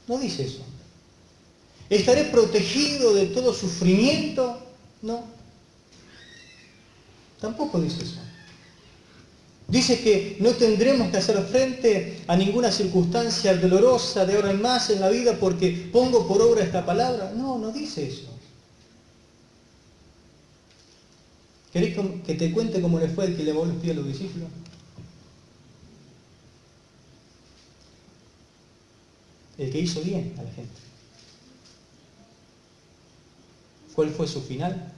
No dice eso. ¿Estaré protegido de todo sufrimiento? No. Tampoco dice eso. Dice que no tendremos que hacer frente a ninguna circunstancia dolorosa de ahora en más en la vida porque pongo por obra esta palabra. No, no dice eso. ¿Querés que te cuente cómo le fue el que le lavó los pies a los discípulos? El que hizo bien a la gente. ¿Cuál fue su final?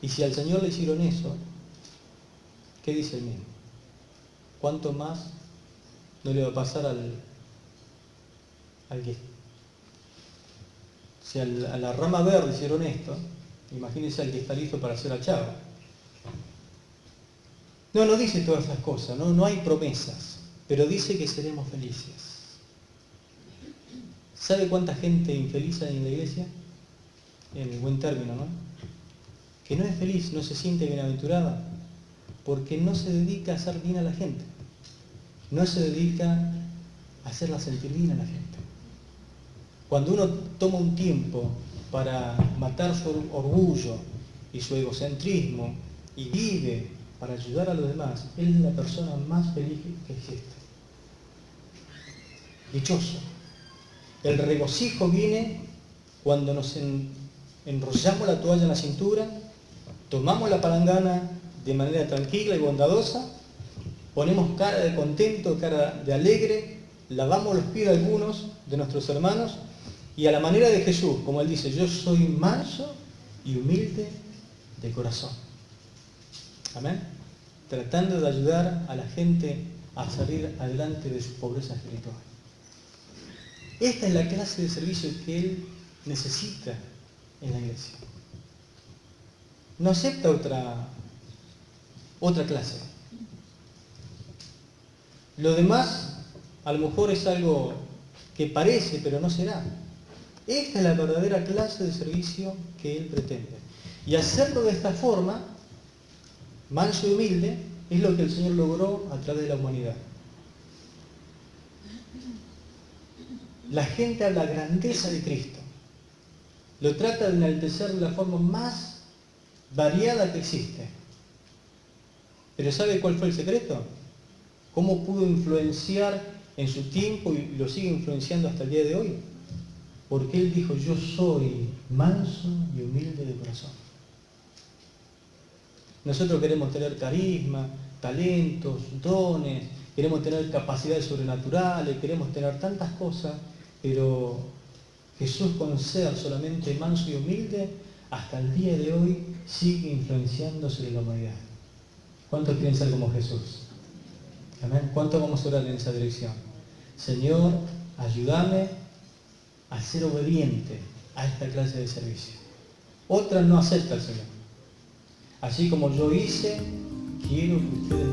Y si al Señor le hicieron eso, ¿qué dice el mismo? ¿Cuánto más no le va a pasar al que? Si a la rama verde hicieron esto, imagínense al que está listo para hacer achado. No dice todas esas cosas, no hay promesas, pero dice que seremos felices. ¿Sabe cuánta gente infeliz hay en la iglesia? En el buen término, ¿no? Que no es feliz, no se siente bienaventurada, porque no se dedica a hacer bien a la gente. No se dedica a hacerla sentir bien a la gente. Cuando uno toma un tiempo para matar su orgullo y su egocentrismo y vive para ayudar a los demás, él es la persona más feliz que existe. Dichoso. El regocijo viene cuando nos enrollamos la toalla en la cintura, tomamos la palangana de manera tranquila y bondadosa, ponemos cara de contento, cara de alegre, lavamos los pies de algunos de nuestros hermanos y a la manera de Jesús, como él dice, yo soy manso y humilde de corazón. Amén. Tratando de ayudar a la gente a salir adelante de su pobreza espiritual. Esta es la clase de servicio que él necesita en la iglesia. No acepta otra clase. Lo demás a lo mejor es algo que parece, pero no será. Esta es la verdadera clase de servicio que él pretende. Y hacerlo de esta forma, manso y humilde, es lo que el Señor logró a través de la humanidad. La gente habla la grandeza de Cristo. Lo trata de enaltecer de la forma más variada que existe. Pero ¿sabe cuál fue el secreto? ¿Cómo pudo influenciar en su tiempo y lo sigue influenciando hasta el día de hoy? Porque él dijo, yo soy manso y humilde de corazón. Nosotros queremos tener carisma, talentos, dones, queremos tener capacidades sobrenaturales, queremos tener tantas cosas, pero Jesús, con ser solamente manso y humilde, hasta el día de hoy sigue influenciando sobre la humanidad. ¿Cuántos quieren ser como Jesús? ¿Amén? ¿Cuántos vamos a orar en esa dirección? Señor, ayúdame a ser obediente a esta clase de servicio. Otra no acepta al Señor. Así como yo hice, quiero que ustedes